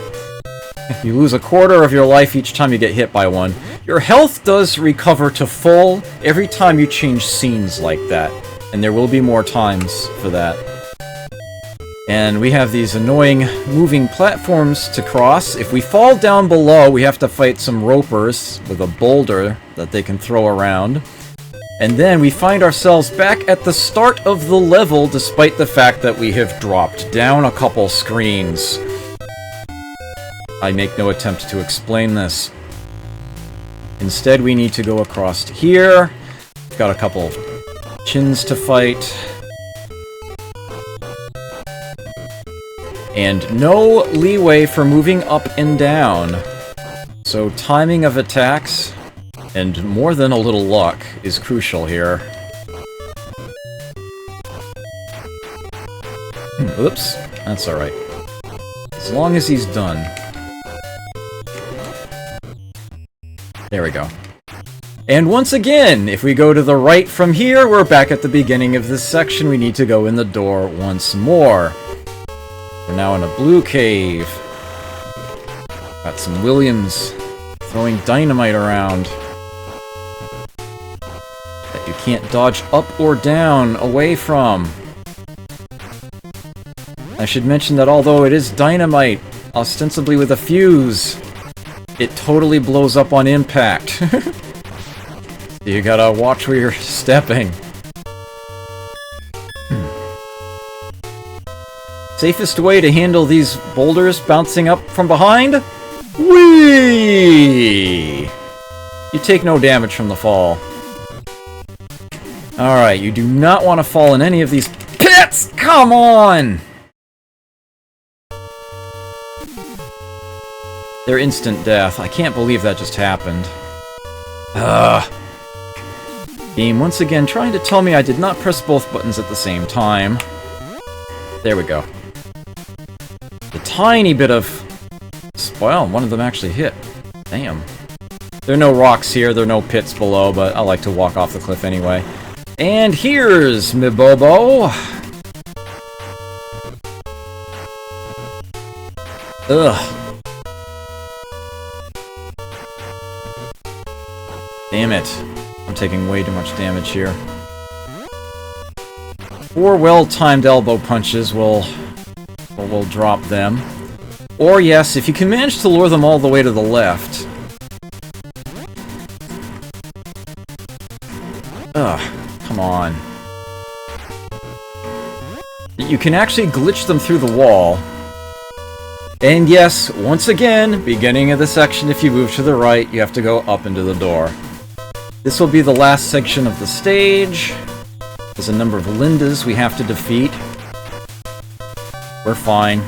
You lose a quarter of your life each time you get hit by one. Your health does recover to full every time you change scenes like that. And there will be more times for that. And we have these annoying moving platforms to cross. If we fall down below, we have to fight some ropers with a boulder that they can throw around. And then we find ourselves back at the start of the level, despite the fact that we have dropped down a couple screens. I make no attempt to explain this. Instead, we need to go across to here. We've got a couple chins to fight. And no leeway for moving up and down. So timing of attacks, and more than a little luck, is crucial here. Oops, that's alright. As long as he's done. There we go. And once again, if we go to the right from here, we're back at the beginning of this section. We need to go in the door once more. We're now in a blue cave. Got some Williams throwing dynamite around that you can't dodge up or down away from. I should mention that although it is dynamite, ostensibly with a fuse, it totally blows up on impact. You gotta watch where you're stepping. Safest way to handle these boulders bouncing up from behind? Whee! You take no damage from the fall. Alright, you do not want to fall in any of these pits! Come on! They're instant death. I can't believe that just happened. Game once again trying to tell me I did not press both buttons at the same time. There we go. A tiny bit of... Well, one of them actually hit. Damn. There are no rocks here, there are no pits below, but I like to walk off the cliff anyway. And here's me Bobo. Ugh. Damn it. I'm taking way too much damage here. 4 well-timed elbow punches will drop them. Or yes, if you can manage to lure them all the way to the left. Ugh, come on. You can actually glitch them through the wall. And yes, once again, beginning of the section, if you move to the right, you have to go up into the door. This will be the last section of the stage. There's a number of Lindas we have to defeat. We're fine.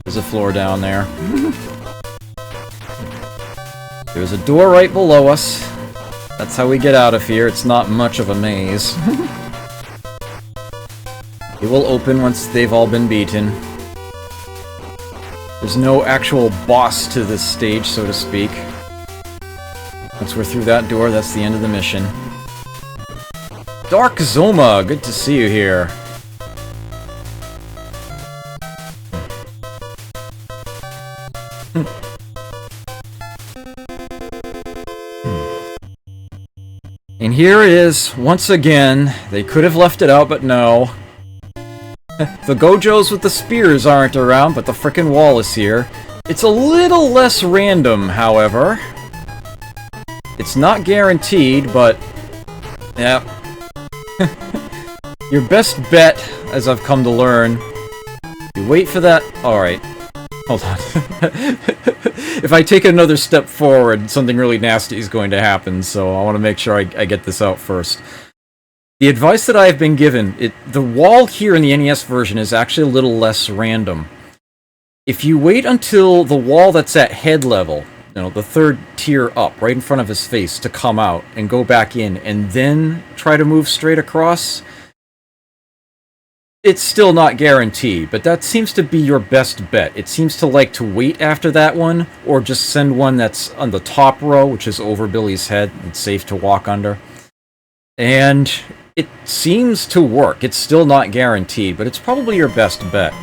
There's a floor down there. There's a door right below us. That's how we get out of here. It's not much of a maze. It will open once they've all been beaten. There's no actual boss to this stage, so to speak. Once we're through that door, that's the end of the mission. Dark Zoma, good to see you here. And here it is, once again. They could have left it out, but no. The Gojos with the spears aren't around, but the frickin' wall is here. It's a little less random, however. It's not guaranteed, but... yeah. Your best bet, as I've come to learn, you wait for that... Alright. Hold on. If I take another step forward, something really nasty is going to happen, so I want to make sure I get this out first. The advice that I have been given, the wall here in the NES version is actually a little less random. If you wait until the wall that's at head level, you know, the third tier up, right in front of his face, to come out and go back in, and then try to move straight across, it's still not guaranteed, but that seems to be your best bet. It seems to like to wait after that one, or just send one that's on the top row, which is over Billy's head, and safe to walk under. And it seems to work. It's still not guaranteed, but it's probably your best bet.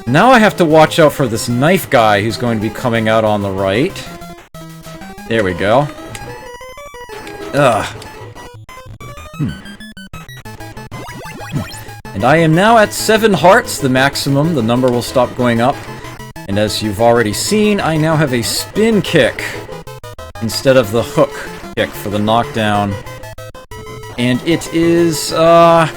Now I have to watch out for this knife guy who's going to be coming out on the right. There we go. Ugh. And I am now at 7 hearts, the maximum. The number will stop going up. And as you've already seen, I now have a spin kick instead of the hook kick for the knockdown. And it is, a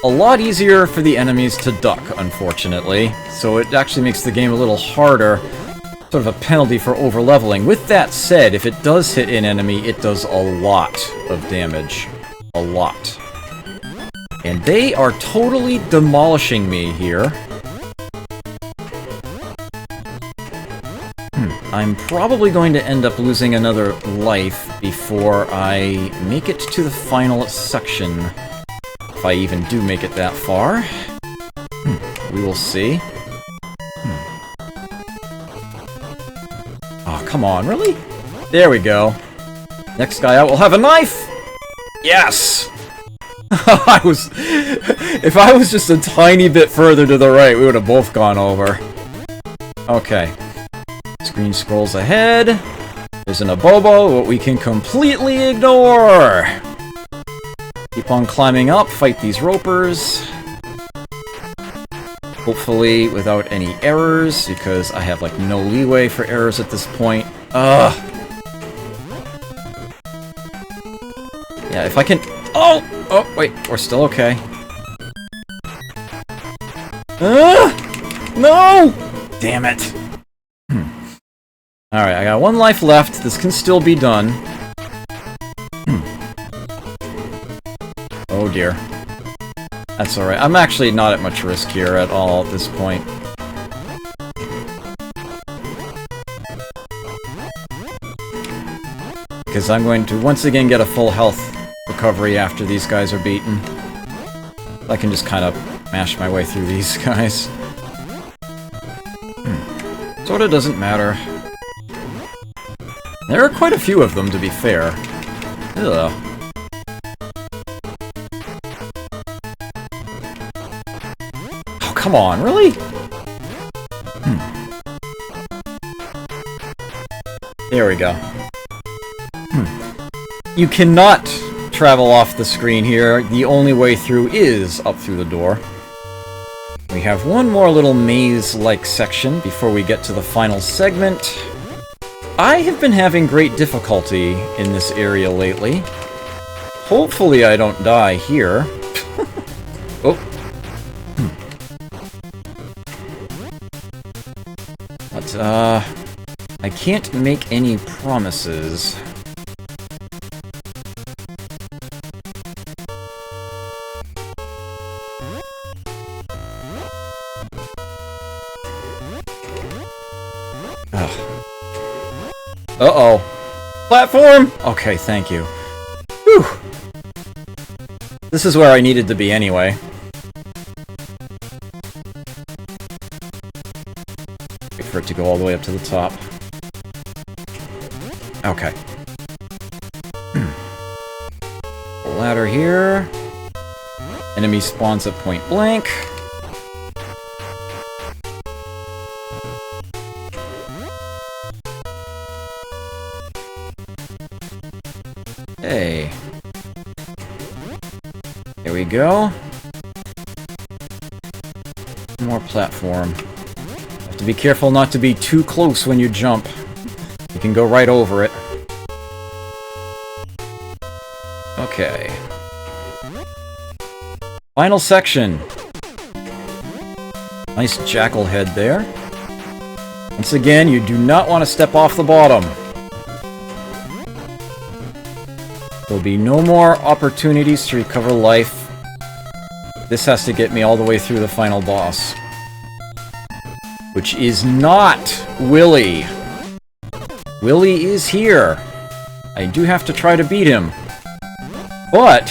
lot easier for the enemies to duck, unfortunately. So it actually makes the game a little harder. Sort of a penalty for over-leveling. With that said, if it does hit an enemy, it does a lot of damage. A lot. And they are totally demolishing me here. I'm probably going to end up losing another life before I make it to the final section. If I even do make it that far. We will see. Oh, come on, really? There we go. Next guy out will have a knife! Yes! If I was just a tiny bit further to the right, we would have both gone over. Okay. Screen scrolls ahead. There's an Abobo, what we can completely ignore! Keep on climbing up, fight these ropers. Hopefully without any errors, because I have, like, no leeway for errors at this point. Ugh! Yeah, if I can... Oh! Oh, wait, we're still okay. No! Damn it! Alright, I got 1 life left. This can still be done. Oh dear. That's alright. I'm actually not at much risk here at all at this point. Because I'm going to once again get a full health recovery after these guys are beaten. I can just kind of mash my way through these guys. Sorta doesn't matter. There are quite a few of them, to be fair. Ugh. Oh, come on, really? There we go. You cannot travel off the screen here. The only way through is up through the door. We have one more little maze-like section before we get to the final segment. I have been having great difficulty in this area lately. Hopefully I don't die here. Oh. But, I can't make any promises. Uh-oh. Platform! Okay, thank you. Whew. This is where I needed to be anyway. Wait for it to go all the way up to the top. Okay. Ladder here. Enemy spawns at point blank. Hey. There we go. More platform. Have to be careful not to be too close when you jump. You can go right over it. Okay. Final section. Nice jackal head there. Once again, you do not want to step off the bottom. There'll be no more opportunities to recover life. This has to get me all the way through the final boss. Which is not Willy. Willy is here. I do have to try to beat him. But,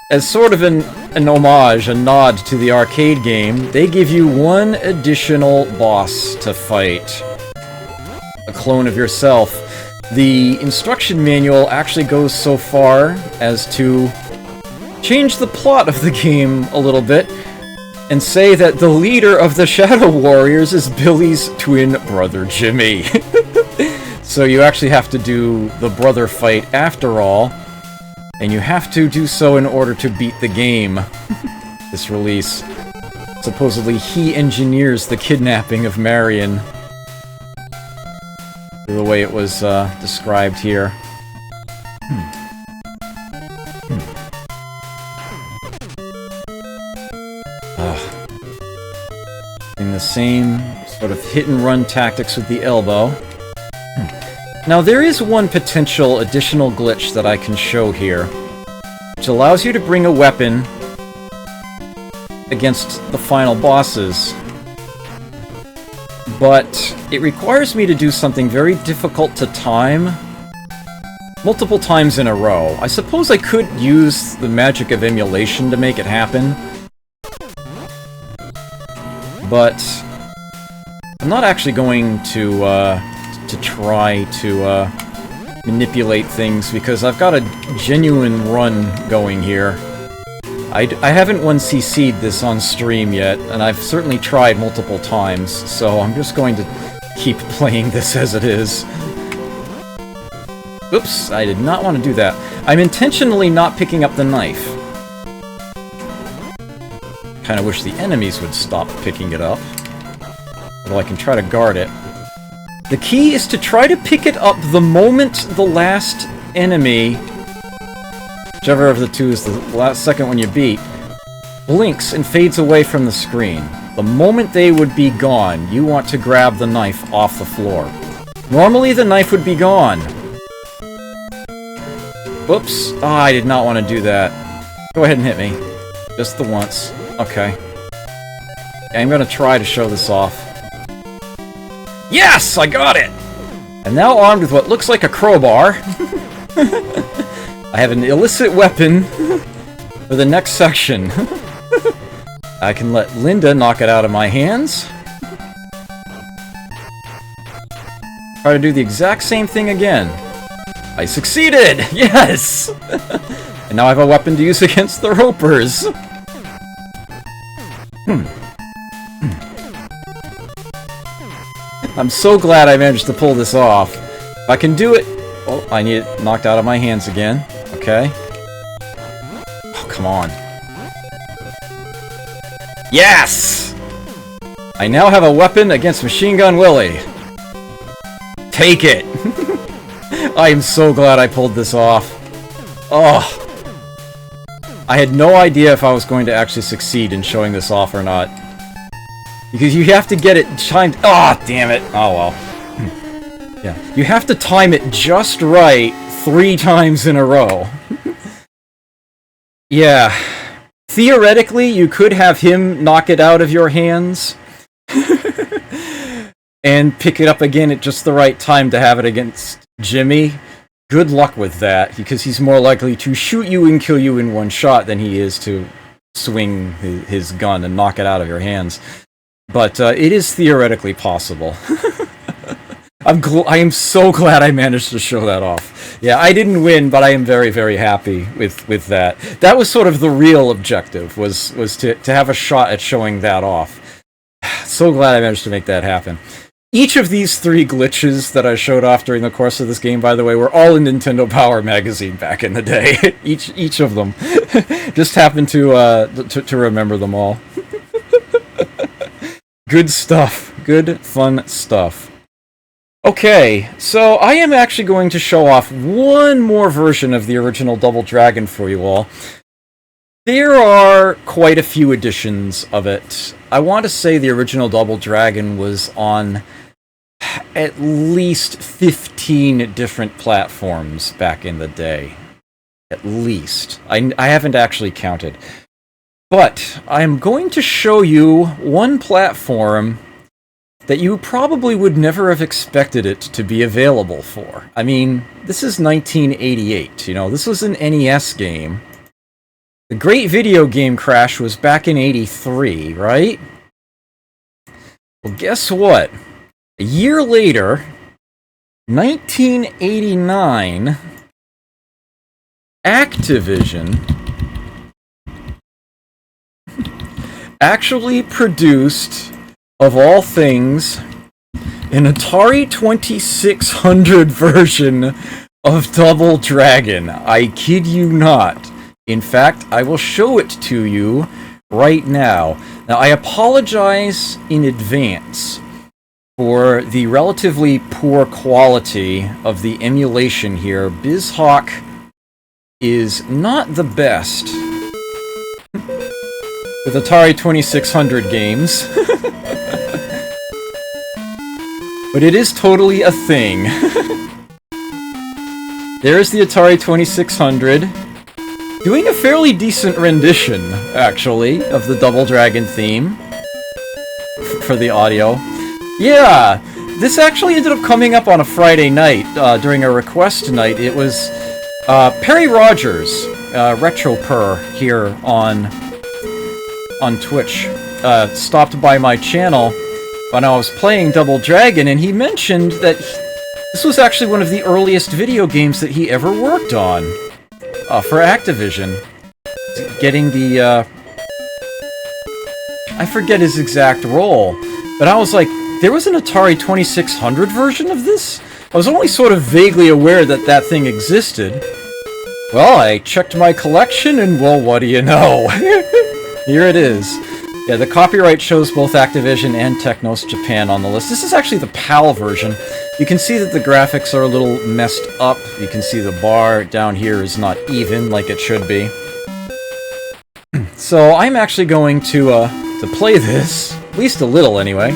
as sort of an homage, a nod to the arcade game, they give you one additional boss to fight. A clone of yourself. The instruction manual actually goes so far as to change the plot of the game a little bit, and say that the leader of the Shadow Warriors is Billy's twin brother, Jimmy. So you actually have to do the brother fight after all, and you have to do so in order to beat the game. This release. Supposedly he engineers the kidnapping of Marion. The way it was described here. In the same sort of hit-and-run tactics with the elbow. Now there is one potential additional glitch that I can show here, which allows you to bring a weapon against the final bosses. But it requires me to do something very difficult to time multiple times in a row. I suppose I could use the magic of emulation to make it happen, but I'm not actually going to try to manipulate things, because I've got a genuine run going here. I haven't 1cc'd this on stream yet, and I've certainly tried multiple times, so I'm just going to keep playing this as it is. Oops, I did not want to do that. I'm intentionally not picking up the knife. Kinda wish the enemies would stop picking it up. Although I can try to guard it. The key is to try to pick it up the moment the last enemy, whichever of the two is the last second one you beat, blinks and fades away from the screen. The moment they would be gone, you want to grab the knife off the floor. Normally the knife would be gone. Whoops. Oh, I did not want to do that. Go ahead and hit me. Just the once. Okay. I'm gonna try to show this off. Yes! I got it! I'm now armed with what looks like a crowbar. I have an illicit weapon for the next section. I can let Linda knock it out of my hands. Try to do the exact same thing again. I succeeded! Yes! And now I have a weapon to use against the Ropers. I'm so glad I managed to pull this off. If I can do it... Oh, I need it knocked out of my hands again. Okay. Oh, come on. Yes! I now have a weapon against Machine Gun Willie. Take it! I am so glad I pulled this off. Oh. I had no idea if I was going to actually succeed in showing this off or not. Because you have to get it timed... Oh, damn it. Oh, well. Yeah. You have to time it just right 3 times in a row. Yeah. Theoretically, you could have him knock it out of your hands. And pick it up again at just the right time to have it against Jimmy. Good luck with that, because he's more likely to shoot you and kill you in one shot than he is to swing his gun and knock it out of your hands. But it is theoretically possible. I am so glad I managed to show that off. Yeah, I didn't win, but I am very, very happy with that. That was sort of the real objective, was to have a shot at showing that off. So glad I managed to make that happen. Each of these 3 glitches that I showed off during the course of this game, by the way, were all in Nintendo Power magazine back in the day. each of them. Just happened to remember them all. Good stuff. Good, fun stuff. Okay, so I am actually going to show off one more version of the original Double Dragon for you all. There are quite a few editions of it. I want to say the original Double Dragon was on at least 15 different platforms back in the day. At least. I haven't actually counted. But I'm going to show you one platform that you probably would never have expected it to be available for. I mean, this is 1988, you know, this was an NES game. The great video game crash was back in '83, right? Well, guess what? A year later, 1989, actually produced, of all things, an Atari 2600 version of Double Dragon. I kid you not. In fact, I will show it to you right now. Now, I apologize in advance for the relatively poor quality of the emulation here. BizHawk is not the best with Atari 2600 games. But it is totally a thing. There's the Atari 2600, doing a fairly decent rendition, actually, of the Double Dragon theme for the audio. Yeah, this actually ended up coming up on a Friday night, during a request night. It was Perry Rogers, RetroPer, here on Twitch, stopped by my channel when I was playing Double Dragon, and he mentioned that this was actually one of the earliest video games that he ever worked on for Activision. Getting the, I forget his exact role, but I was like, there was an Atari 2600 version of this? I was only sort of vaguely aware that that thing existed. Well, I checked my collection, and well, what do you know? Here it is. Yeah, the copyright shows both Activision and Technos Japan on the list. This is actually the PAL version. You can see that the graphics are a little messed up. You can see the bar down here is not even like it should be. So I'm actually going to play this, at least a little anyway.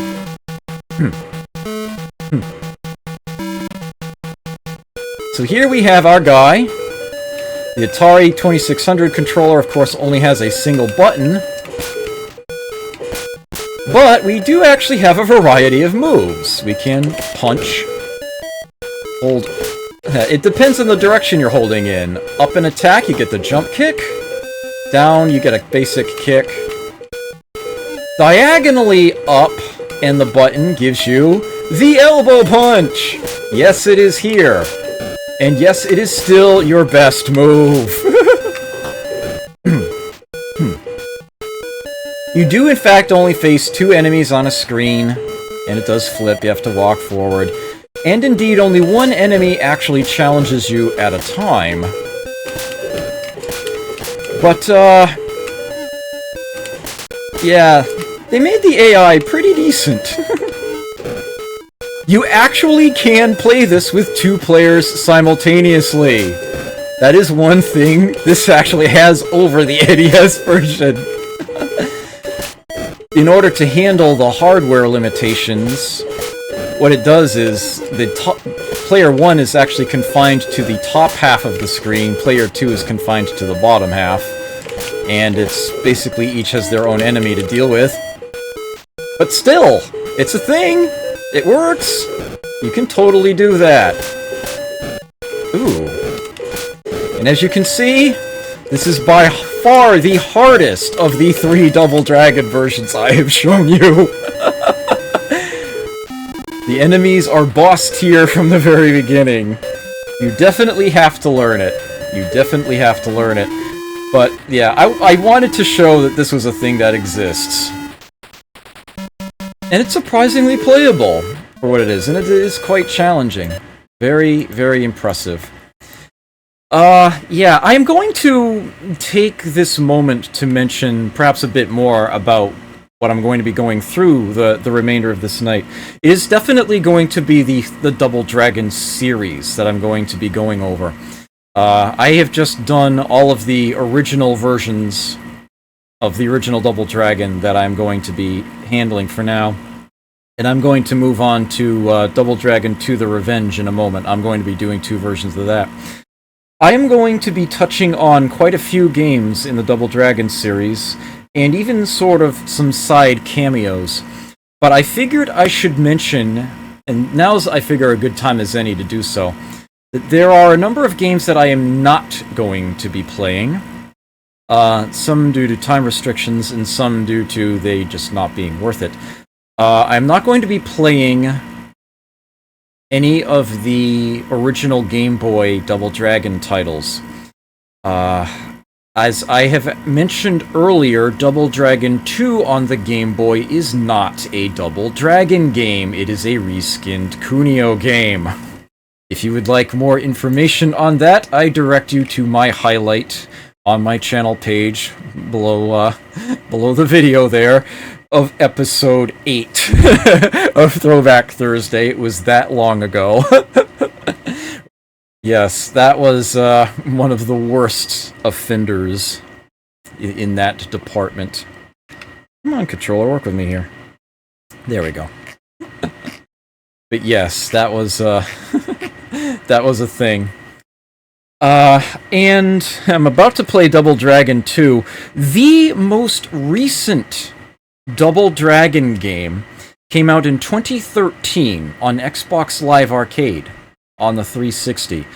So here we have our guy. The Atari 2600 controller, of course, only has a single button. But we do actually have a variety of moves. We can punch, hold... It depends on the direction you're holding in. Up and attack, you get the jump kick. Down, you get a basic kick. Diagonally up, and the button gives you the elbow punch! Yes, it is here. And yes, it is still your best move. You do, in fact, only face 2 enemies on a screen, and it does flip. You have to walk forward. And indeed, only 1 enemy actually challenges you at a time. But, yeah, they made the AI pretty decent. You actually can play this with 2 players simultaneously. That is one thing this actually has over the NES version. In order to handle the hardware limitations, what it does is player 1 is actually confined to the top half of the screen, player 2 is confined to the bottom half, and it's basically each has their own enemy to deal with. But still, it's a thing! It works! You can totally do that. Ooh. And as you can see, this is by far the hardest of the 3 Double Dragon versions I have shown you. The enemies are boss tier from the very beginning. You definitely have to learn it. You definitely have to learn it. But, yeah, I wanted to show that this was a thing that exists. And it's surprisingly playable for what it is, and it is quite challenging. Very, very impressive. Yeah, I'm going to take this moment to mention perhaps a bit more about what I'm going to be going through the remainder of this night. It is definitely going to be the Double Dragon series that I'm going to be going over. I have just done all of the original versions of the original Double Dragon that I'm going to be handling for now. And I'm going to move on to Double Dragon 2 The Revenge in a moment. I'm going to be doing 2 versions of that. I am going to be touching on quite a few games in the Double Dragon series, and even sort of some side cameos. But I figured I should mention, and now's I figure a good time as any to do so, that there are a number of games that I am not going to be playing. Some due to time restrictions, and some due to they just not being worth it. I'm not going to be playing any of the original Game Boy Double Dragon titles. I As I have mentioned earlier, Double Dragon 2 on the Game Boy is not a Double Dragon game. It is a reskinned Kunio game. If you would like more information on that, I direct you to my highlight on my channel page below the video there of episode 8 of Throwback Thursday. It was that long ago. Yes, that was one of the worst offenders in that department. Come on, controller, work with me here. There we go. But yes, that was that was a thing. And I'm about to play Double Dragon 2. The most recent Double Dragon game came out in 2013 on Xbox Live Arcade on the 360.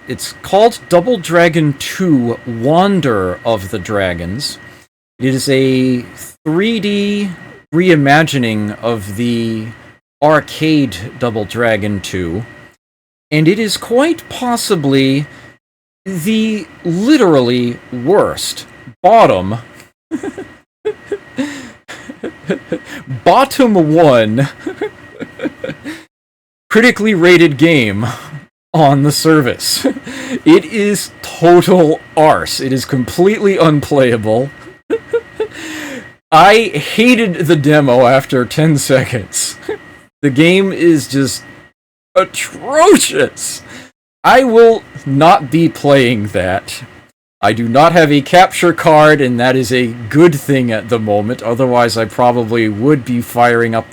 It's called Double Dragon 2 Wander of the Dragons. It is a 3D reimagining of the arcade Double Dragon 2. And it is quite possibly the literally worst bottom 1 critically rated game on the service. It is total arse. It is completely unplayable. I hated the demo after 10 seconds. The game is just atrocious. I will not be playing that. I do not have a capture card, and that is a good thing at the moment. Otherwise, I probably would be firing up.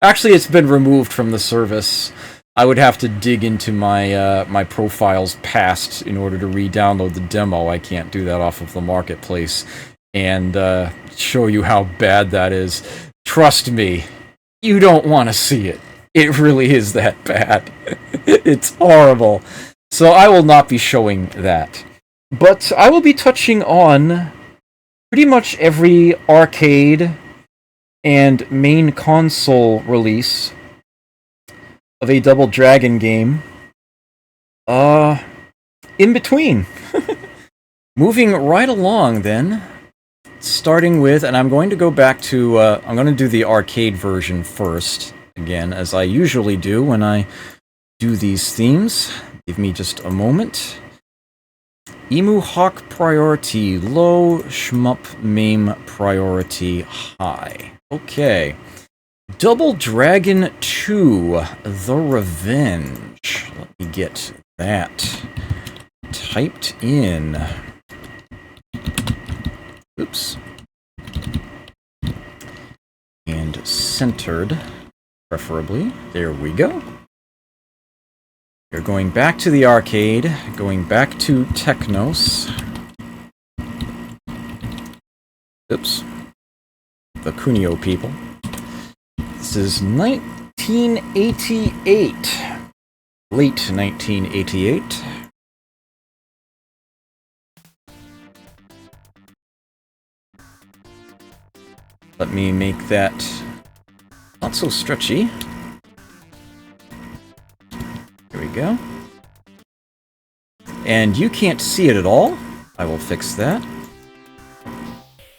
Actually, it's been removed from the service. I would have to dig into my my profiles past in order to re-download the demo. I can't do that off of the marketplace and show you how bad that is. Trust me, you don't want to see it. It really is that bad. It's horrible. So I will not be showing that. But I will be touching on pretty much every arcade and main console release of a Double Dragon game. In between. Moving right along then. Starting with, and I'm going to go back to, I'm going to do the arcade version first. Again, as I usually do when I do these themes. Give me just a moment. Emu Hawk priority low, Shmup Mame priority high. Okay. Double Dragon 2, The Revenge. Let me get that typed in. Oops. And centered. Preferably. There we go. You're going back to the arcade, going back to Technos. Oops. The Kunio people. This is 1988. Late 1988. Let me make that not so stretchy. Here we go. And you can't see it at all. I will fix that.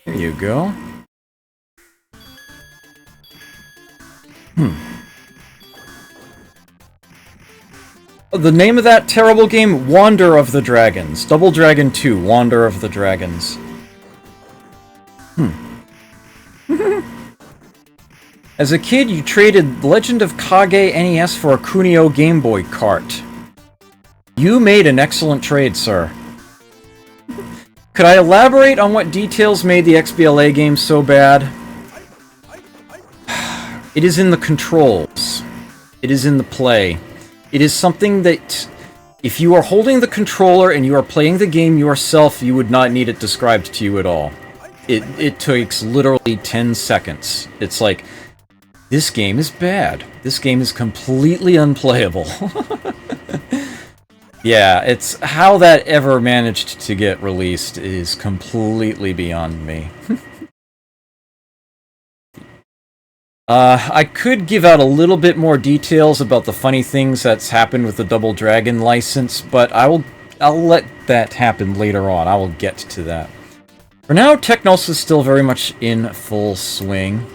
There you go. The name of that terrible game? Wander of the Dragons. Double Dragon 2, Wander of the Dragons. As a kid, you traded Legend of Kage NES for a Kunio Game Boy cart. You made an excellent trade, sir. Could I elaborate on what details made the XBLA game so bad? It is in the controls. It is in the play. It is something that, if you are holding the controller and you are playing the game yourself, you would not need it described to you at all. It takes literally 10 seconds. It's like, this game is bad. This game is completely unplayable. Yeah, it's how that ever managed to get released is completely beyond me. I could give out a little bit more details about the funny things that's happened with the Double Dragon license, but I'll let that happen later on. I will get to that. For now, Technos is still very much in full swing.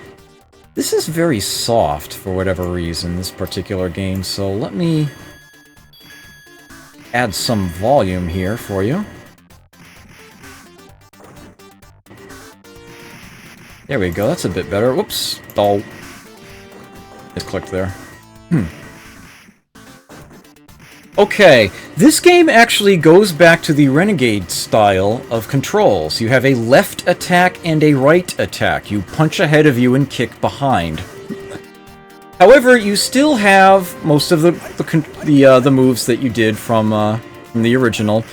This is very soft for whatever reason, this particular game, so let me add some volume here for you. There we go, that's a bit better. Whoops. Oh. Just clicked there. Okay, this game actually goes back to the Renegade style of controls. You have a left attack and a right attack. You punch ahead of you and kick behind. However, you still have most of the moves that you did from the original.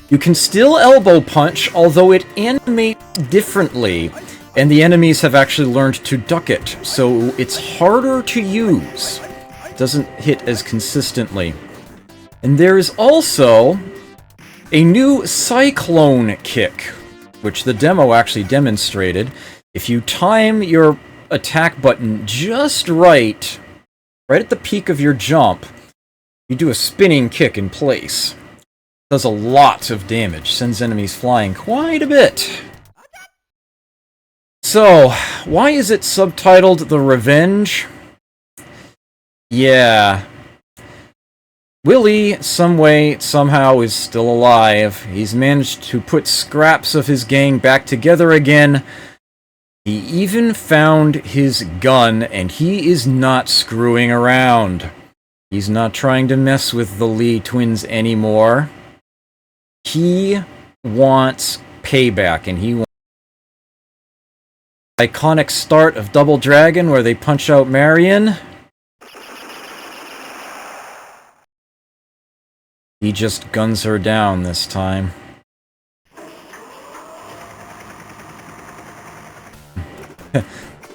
You can still elbow punch, although it animates differently, and the enemies have actually learned to duck it, so it's harder to use. It doesn't hit as consistently. And there is also a new Cyclone kick, which the demo actually demonstrated. If you time your attack button just right at the peak of your jump, you do a spinning kick in place. Does a lot of damage, sends enemies flying quite a bit. So, why is it subtitled The Revenge? Yeah. Willie, some way, somehow, is still alive. He's managed to put scraps of his gang back together again. He even found his gun, and he is not screwing around. He's not trying to mess with the Lee twins anymore. He wants payback, and he wants the iconic start of Double Dragon, where they punch out Marion. He just guns her down this time.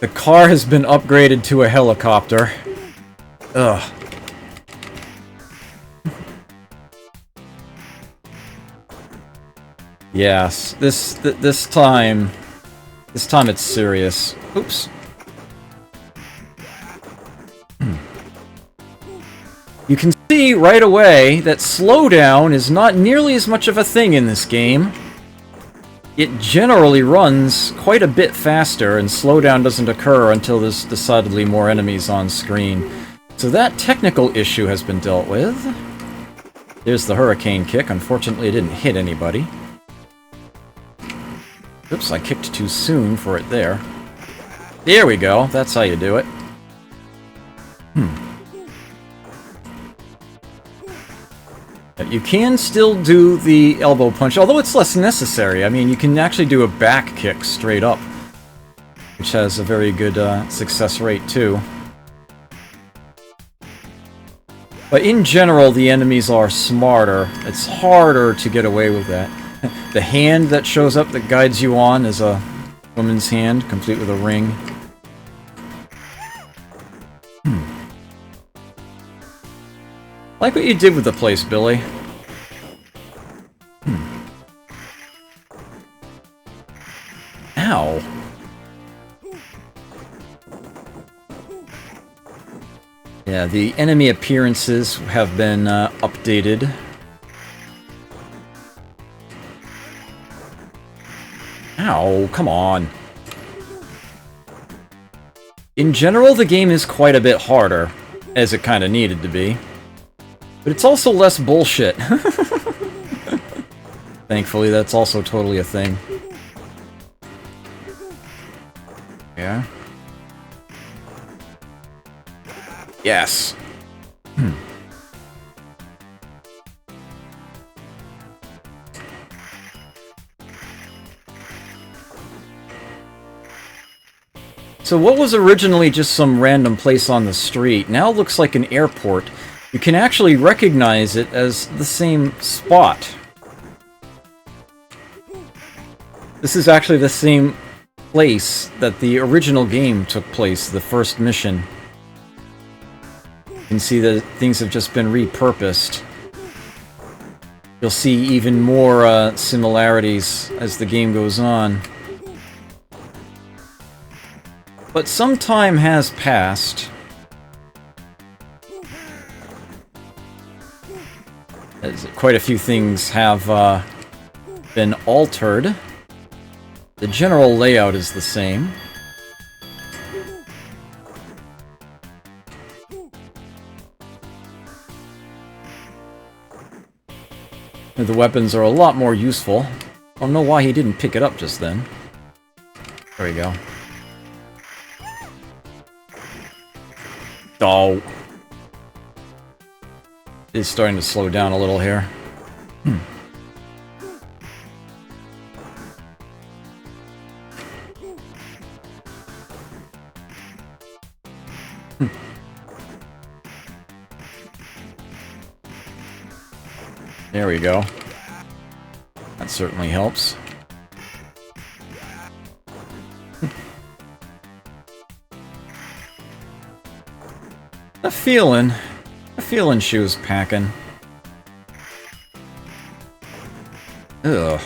The car has been upgraded to a helicopter. Ugh. Yes, this time it's serious. Oops. You can see right away that slowdown is not nearly as much of a thing in this game. It generally runs quite a bit faster, and slowdown doesn't occur until there's decidedly more enemies on screen. So that technical issue has been dealt with. There's the hurricane kick. Unfortunately, it didn't hit anybody. Oops, I kicked too soon for it there. There we go. That's how you do it. You can still do the elbow punch, although it's less necessary. I mean, you can actually do a back kick straight up, which has a very good success rate, too. But in general, the enemies are smarter. It's harder to get away with that. The hand that shows up that guides you on is a woman's hand, complete with a ring. Like what you did with the place, Billy. Ow. Yeah, the enemy appearances have been updated. Ow, come on. In general, the game is quite a bit harder, as it kind of needed to be. But it's also less bullshit. Thankfully, that's also totally a thing. Yeah. Yes. So what was originally just some random place on the street now looks like an airport. You can actually recognize it as the same spot. This is actually the same place that the original game took place, the first mission. You can see that things have just been repurposed. You'll see even more similarities as the game goes on. But some time has passed. As quite a few things have been altered. The general layout is the same. The weapons are a lot more useful. I don't know why he didn't pick it up just then. There we go. Oh. It's starting to slow down a little here. There we go. That certainly helps. A feeling she was packing. Ugh.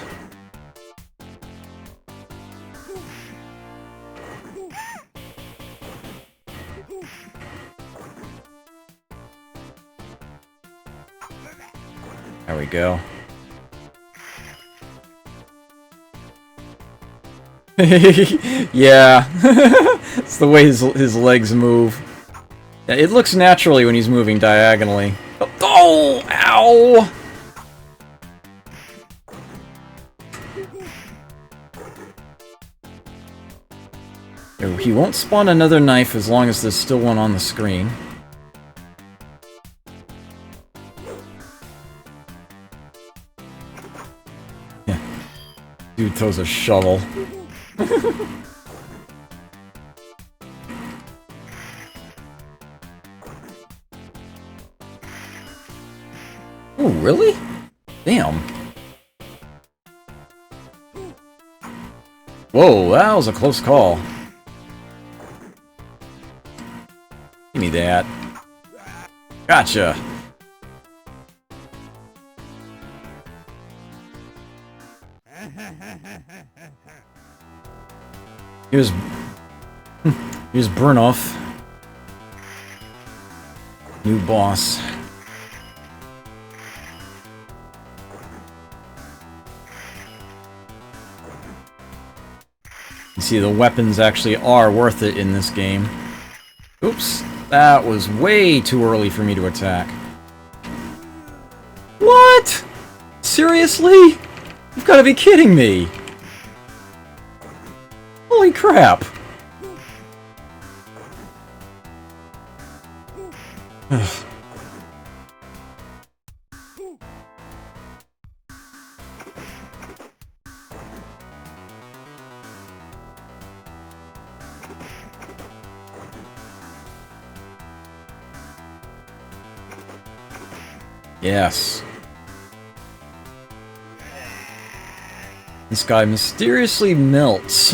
There we go. Yeah. It's the way his legs move. Yeah, it looks naturally when he's moving diagonally. Oh! Ow! He won't spawn another knife as long as there's still one on the screen. Yeah. Dude throws a shovel. Oh, really? Damn. Whoa, that was a close call. Give me that. Gotcha. Here's Burnoff. New boss. You see, the weapons actually are worth it in this game. Oops, that was way too early for me to attack. What? Seriously? You've got to be kidding me! Holy crap! Ugh. Yes. This guy mysteriously melts.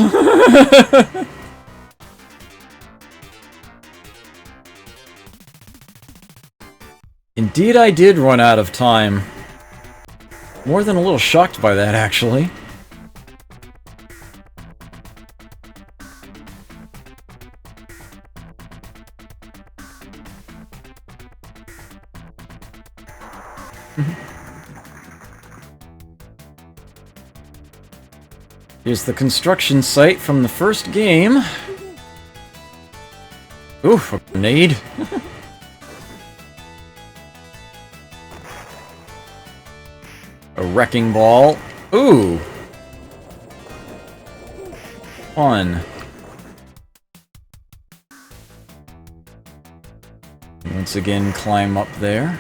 Indeed, I did run out of time. More than a little shocked by that, actually. Here's the construction site from the first game. Oof, a grenade. A wrecking ball. Ooh. Fun. Once again, climb up there.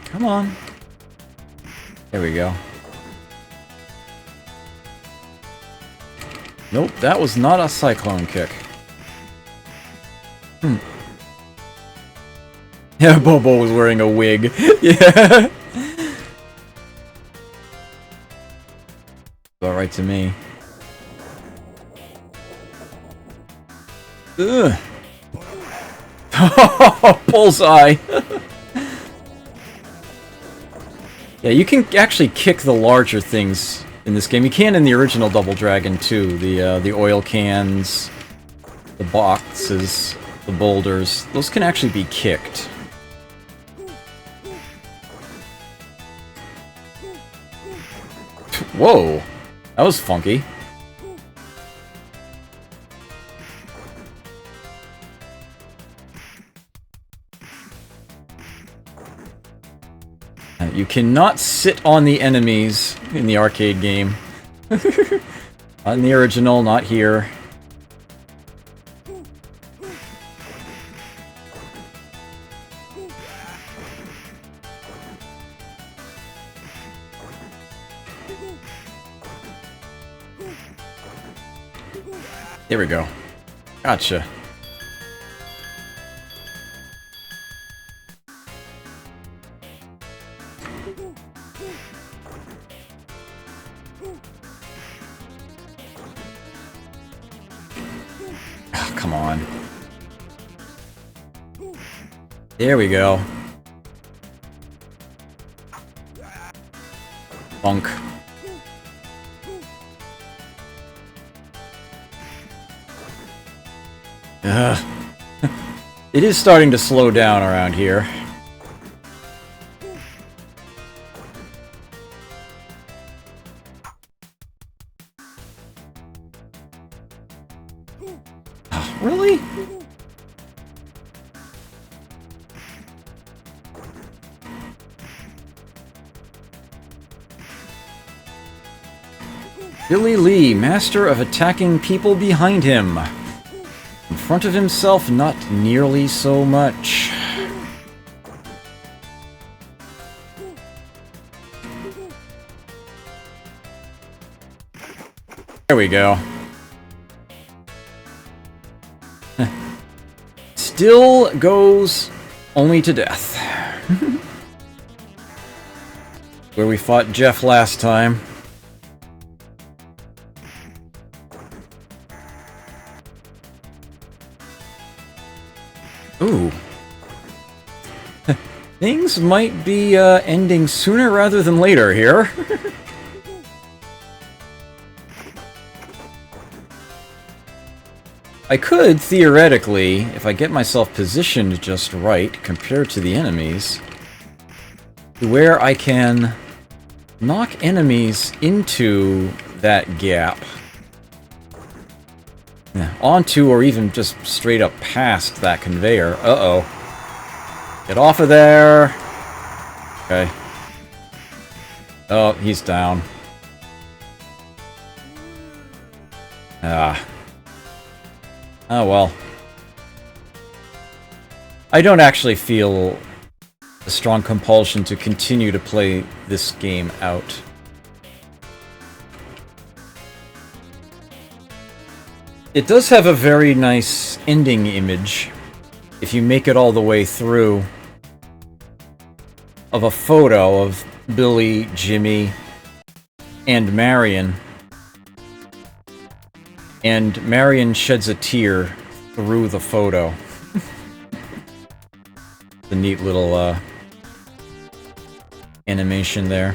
Come on. There we go. Nope, that was not a cyclone kick. Yeah, Bobo was wearing a wig. Yeah. Alright to me. Ugh. Bullseye. Yeah, you can actually kick the larger things in this game. You can in the original Double Dragon too. The oil cans, the boxes, the boulders. Those can actually be kicked. Whoa! That was funky. You cannot sit on the enemies in the arcade game. Not in the original, not here. There we go. Gotcha. Oh, come on. There we go. Bunk. It is starting to slow down around here. Oh, really? Billy Lee, master of attacking people behind him. In front of himself, not nearly so much. There we go. Still goes only to death. Where we fought Jeff last time. Ooh. Things might be ending sooner rather than later here. I could, theoretically, if I get myself positioned just right compared to the enemies, where I can knock enemies into that gap. Onto or even just straight up past that conveyor. Uh-oh. Get off of there. Okay. Oh, he's down. Ah. Oh well. I don't actually feel a strong compulsion to continue to play this game out. It does have a very nice ending image, if you make it all the way through, of a photo of Billy, Jimmy, and Marion. And Marion sheds a tear through the photo. The neat little animation there.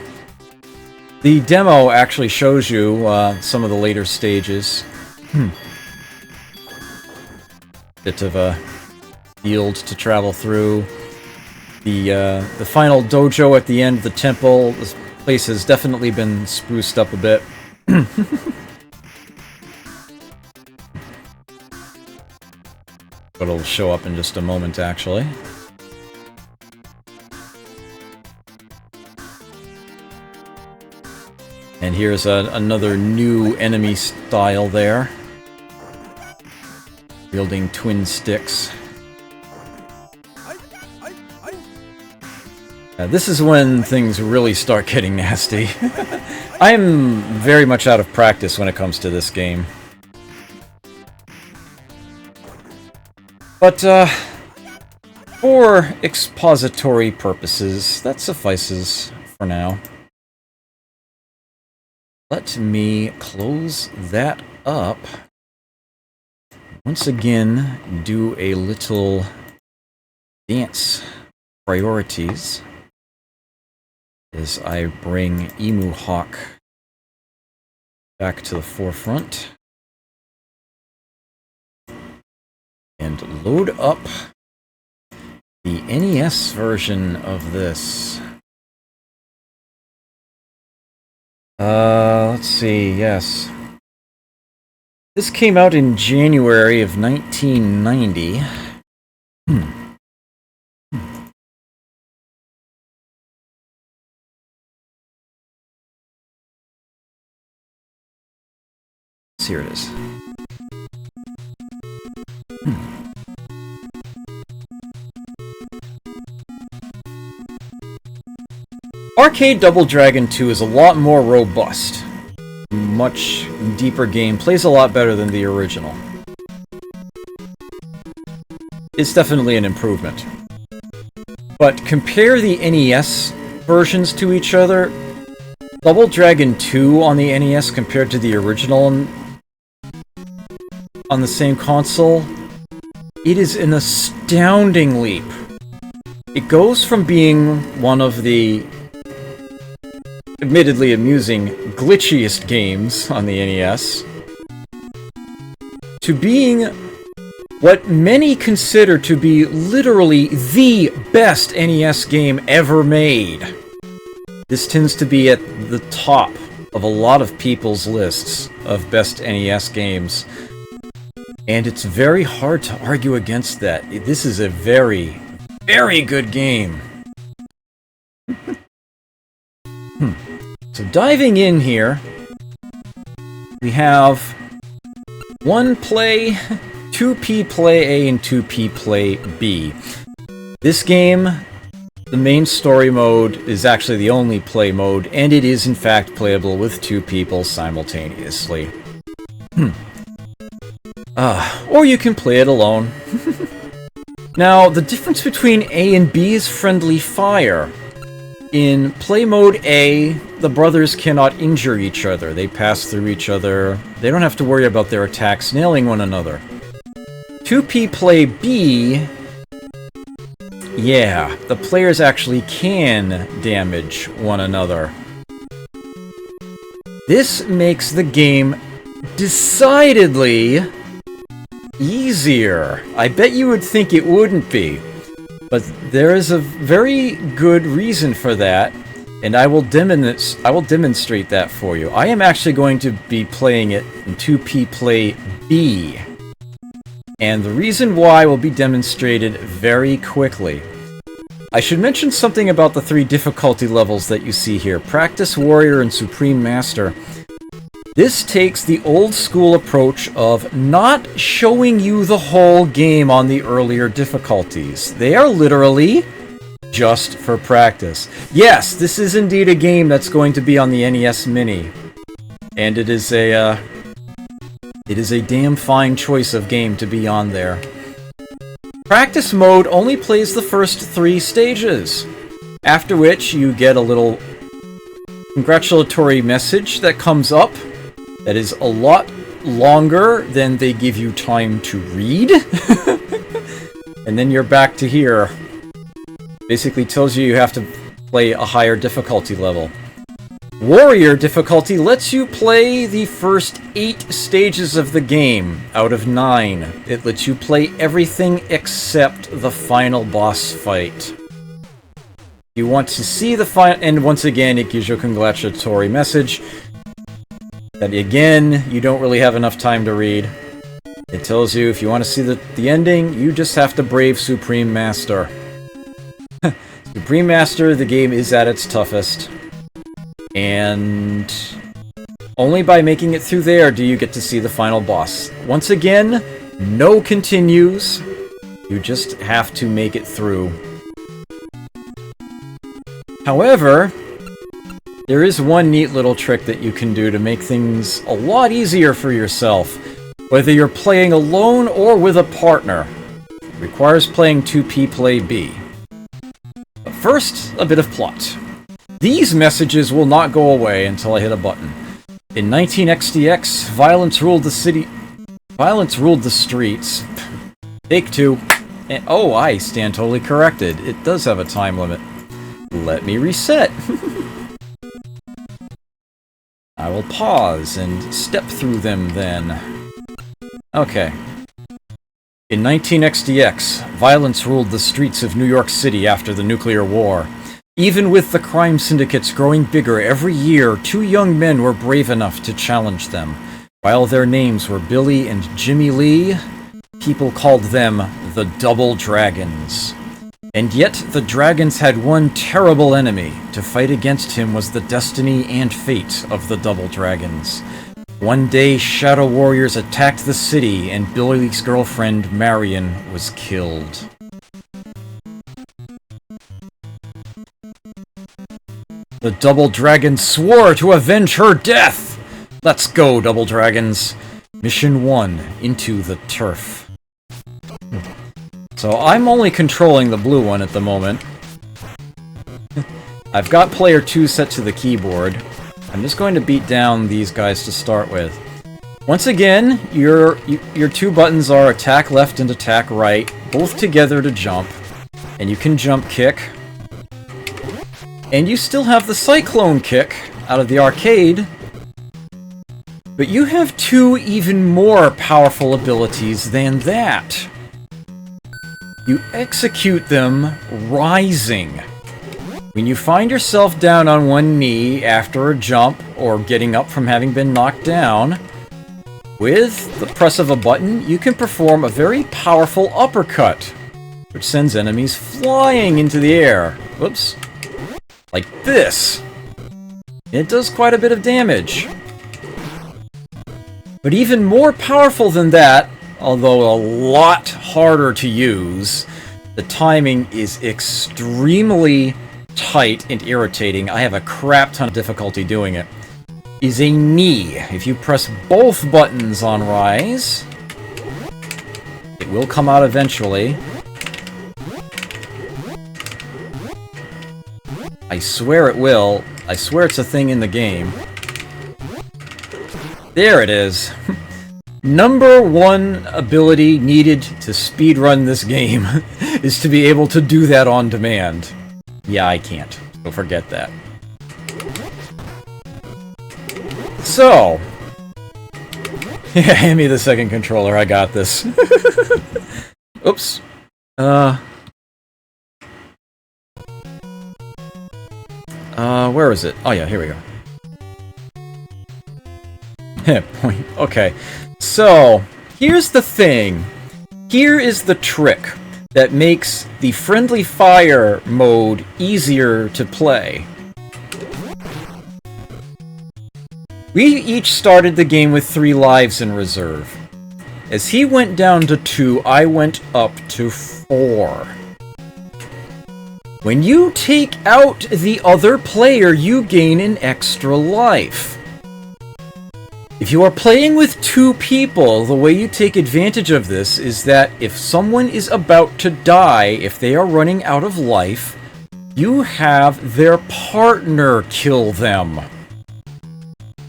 The demo actually shows you some of the later stages. Bit of a field to travel through. The final dojo at the end of the temple. This place has definitely been spruced up a bit. But it'll show up in just a moment, actually. And here's another new enemy style there. Wielding twin sticks. This is when things really start getting nasty. I'm very much out of practice when it comes to this game. But, for expository purposes, that suffices for now. Let me close that up. Once again, do a little dance priorities as I bring Emu Hawk back to the forefront and load up the NES version of this. Let's see, yes. This came out in January of 1990. Here it is. Arcade Double Dragon 2 is a lot more robust. Much deeper game, plays a lot better than the original. It's definitely an improvement. But compare the NES versions to each other. Double Dragon 2 on the NES compared to the original on the same console, it is an astounding leap. It goes from being one of the admittedly amusing, glitchiest games on the NES to being what many consider to be literally the best NES game ever made. This tends to be at the top of a lot of people's lists of best NES games. And it's very hard to argue against that. This is a very, very good game. So diving in here, we have 1 play, 2P play A and 2P play B. This game, the main story mode is actually the only play mode, and it is in fact playable with 2 people simultaneously. Or you can play it alone. Now, the difference between A and B is friendly fire. In play mode A, the brothers cannot injure each other. They pass through each other. They don't have to worry about their attacks nailing one another. 2P play B, yeah, the players actually can damage one another. This makes the game decidedly easier. I bet you would think it wouldn't be. But there is a very good reason for that, and I will demonstrate that for you. I am actually going to be playing it in 2P play B. And the reason why will be demonstrated very quickly. I should mention something about the 3 difficulty levels that you see here. Practice, Warrior, and Supreme Master. This takes the old school approach of not showing you the whole game on the earlier difficulties. They are literally just for practice. Yes, this is indeed a game that's going to be on the NES Mini. And it is a damn fine choice of game to be on there. Practice mode only plays the first 3 stages, after which you get a little congratulatory message that comes up that is a lot longer than they give you time to read. And then you're back to here. Basically tells you have to play a higher difficulty level. Warrior difficulty lets you play the first 8 stages of the game out of 9. It lets you play everything except the final boss fight. You want to see the final, and once again it gives you a congratulatory message that again you don't really have enough time to read. It tells you if you want to see the ending, you just have to brave Supreme Master. Supreme Master, the game is at its toughest. And only by making it through there do you get to see the final boss. Once again, no continues. You just have to make it through. However, there is one neat little trick that you can do to make things a lot easier for yourself, whether you're playing alone or with a partner. It requires playing 2P play B. But first, a bit of plot. These messages will not go away until I hit a button. In 19XDX, violence ruled the city. Violence ruled the streets. Take 2. And, oh, I stand totally corrected. It does have a time limit. Let me reset. I will pause and step through them then. Okay. In 19XDX, violence ruled the streets of New York City after the nuclear war. Even with the crime syndicates growing bigger every year, 2 young men were brave enough to challenge them. While their names were Billy and Jimmy Lee, people called them the Double Dragons. And yet, the dragons had one terrible enemy. To fight against him was the destiny and fate of the Double Dragons. One day, Shadow Warriors attacked the city, and Billy's girlfriend, Marion, was killed. The Double Dragons swore to avenge her death! Let's go, Double Dragons. Mission 1, Into the Turf. So I'm only controlling the blue one at the moment. I've got player 2 set to the keyboard. I'm just going to beat down these guys to start with. Once again, your 2 buttons are attack left and attack right, both together to jump. And you can jump kick. And you still have the Cyclone Kick out of the arcade. But you have 2 even more powerful abilities than that. You execute them rising. When you find yourself down on one knee after a jump, or getting up from having been knocked down, with the press of a button, you can perform a very powerful uppercut, which sends enemies flying into the air. Whoops. Like this. It does quite a bit of damage. But even more powerful than that, although a lot harder to use, the timing is extremely tight and irritating. I have a crap ton of difficulty doing it. Is a knee. If you press both buttons on rise, it will come out eventually. I swear it will. I swear it's a thing in the game. There it is. Number 1 ability needed to speedrun this game is to be able to do that on demand. Yeah, I can't. So forget that. So... yeah, hand me the second controller, I got this. Oops. Where is it? Oh yeah, here we go. Point. Okay. So, here's the thing. Here is the trick that makes the friendly fire mode easier to play. We each started the game with 3 lives in reserve. As he went down to 2, I went up to 4. When you take out the other player, you gain an extra life. If you are playing with 2 people, the way you take advantage of this is that if someone is about to die, if they are running out of life, you have their partner kill them.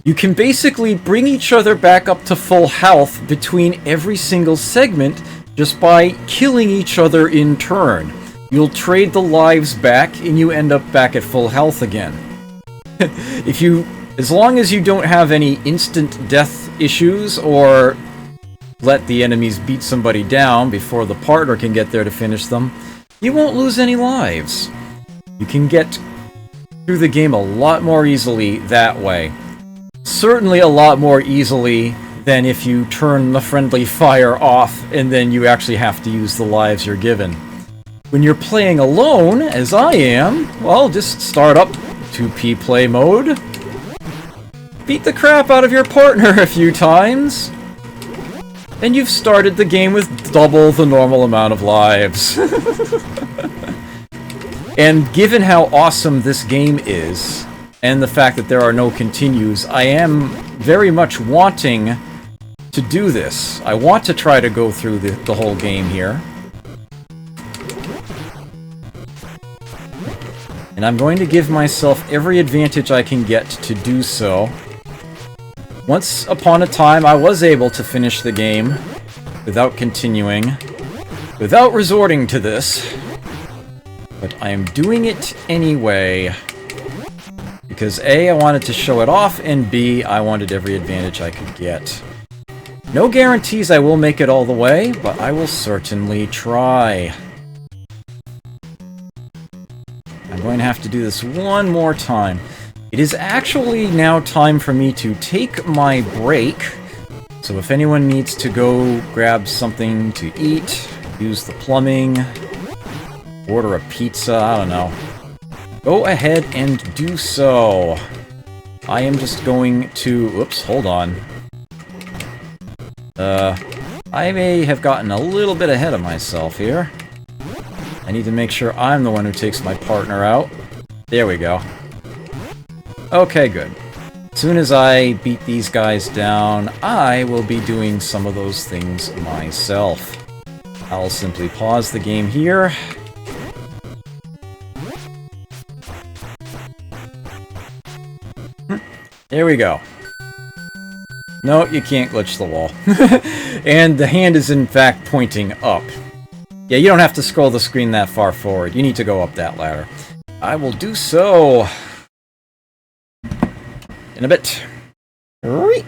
You can basically bring each other back up to full health between every single segment just by killing each other in turn. You'll trade the lives back and you end up back at full health again. As long as you don't have any instant death issues or let the enemies beat somebody down before the partner can get there to finish them, you won't lose any lives. You can get through the game a lot more easily that way. Certainly a lot more easily than if you turn the friendly fire off and then you actually have to use the lives you're given. When you're playing alone, as I am, well, just start up 2P play mode. Beat the crap out of your partner a few times. And you've started the game with double the normal amount of lives. And given how awesome this game is, and the fact that there are no continues, I am very much wanting to do this. I want to try to go through the whole game here. And I'm going to give myself every advantage I can get to do so. Once upon a time, I was able to finish the game without continuing, without resorting to this. But I am doing it anyway. Because A, I wanted to show it off, and B, I wanted every advantage I could get. No guarantees I will make it all the way, but I will certainly try. I'm going to have to do this one more time. It is actually now time for me to take my break. So if anyone needs to go grab something to eat, use the plumbing, order a pizza, I don't know, go ahead and do so. I am just going to... Oops, hold on. I may have gotten a little bit ahead of myself here. I need to make sure I'm the one who takes my partner out. There we go. Okay, good. As soon as I beat these guys down, I will be doing some of those things myself. I'll simply pause the game here. There we go. No, you can't glitch the wall. And the hand is in fact pointing up. Yeah, you don't have to scroll the screen that far forward. You need to go up that ladder. I will do so in a bit. Right.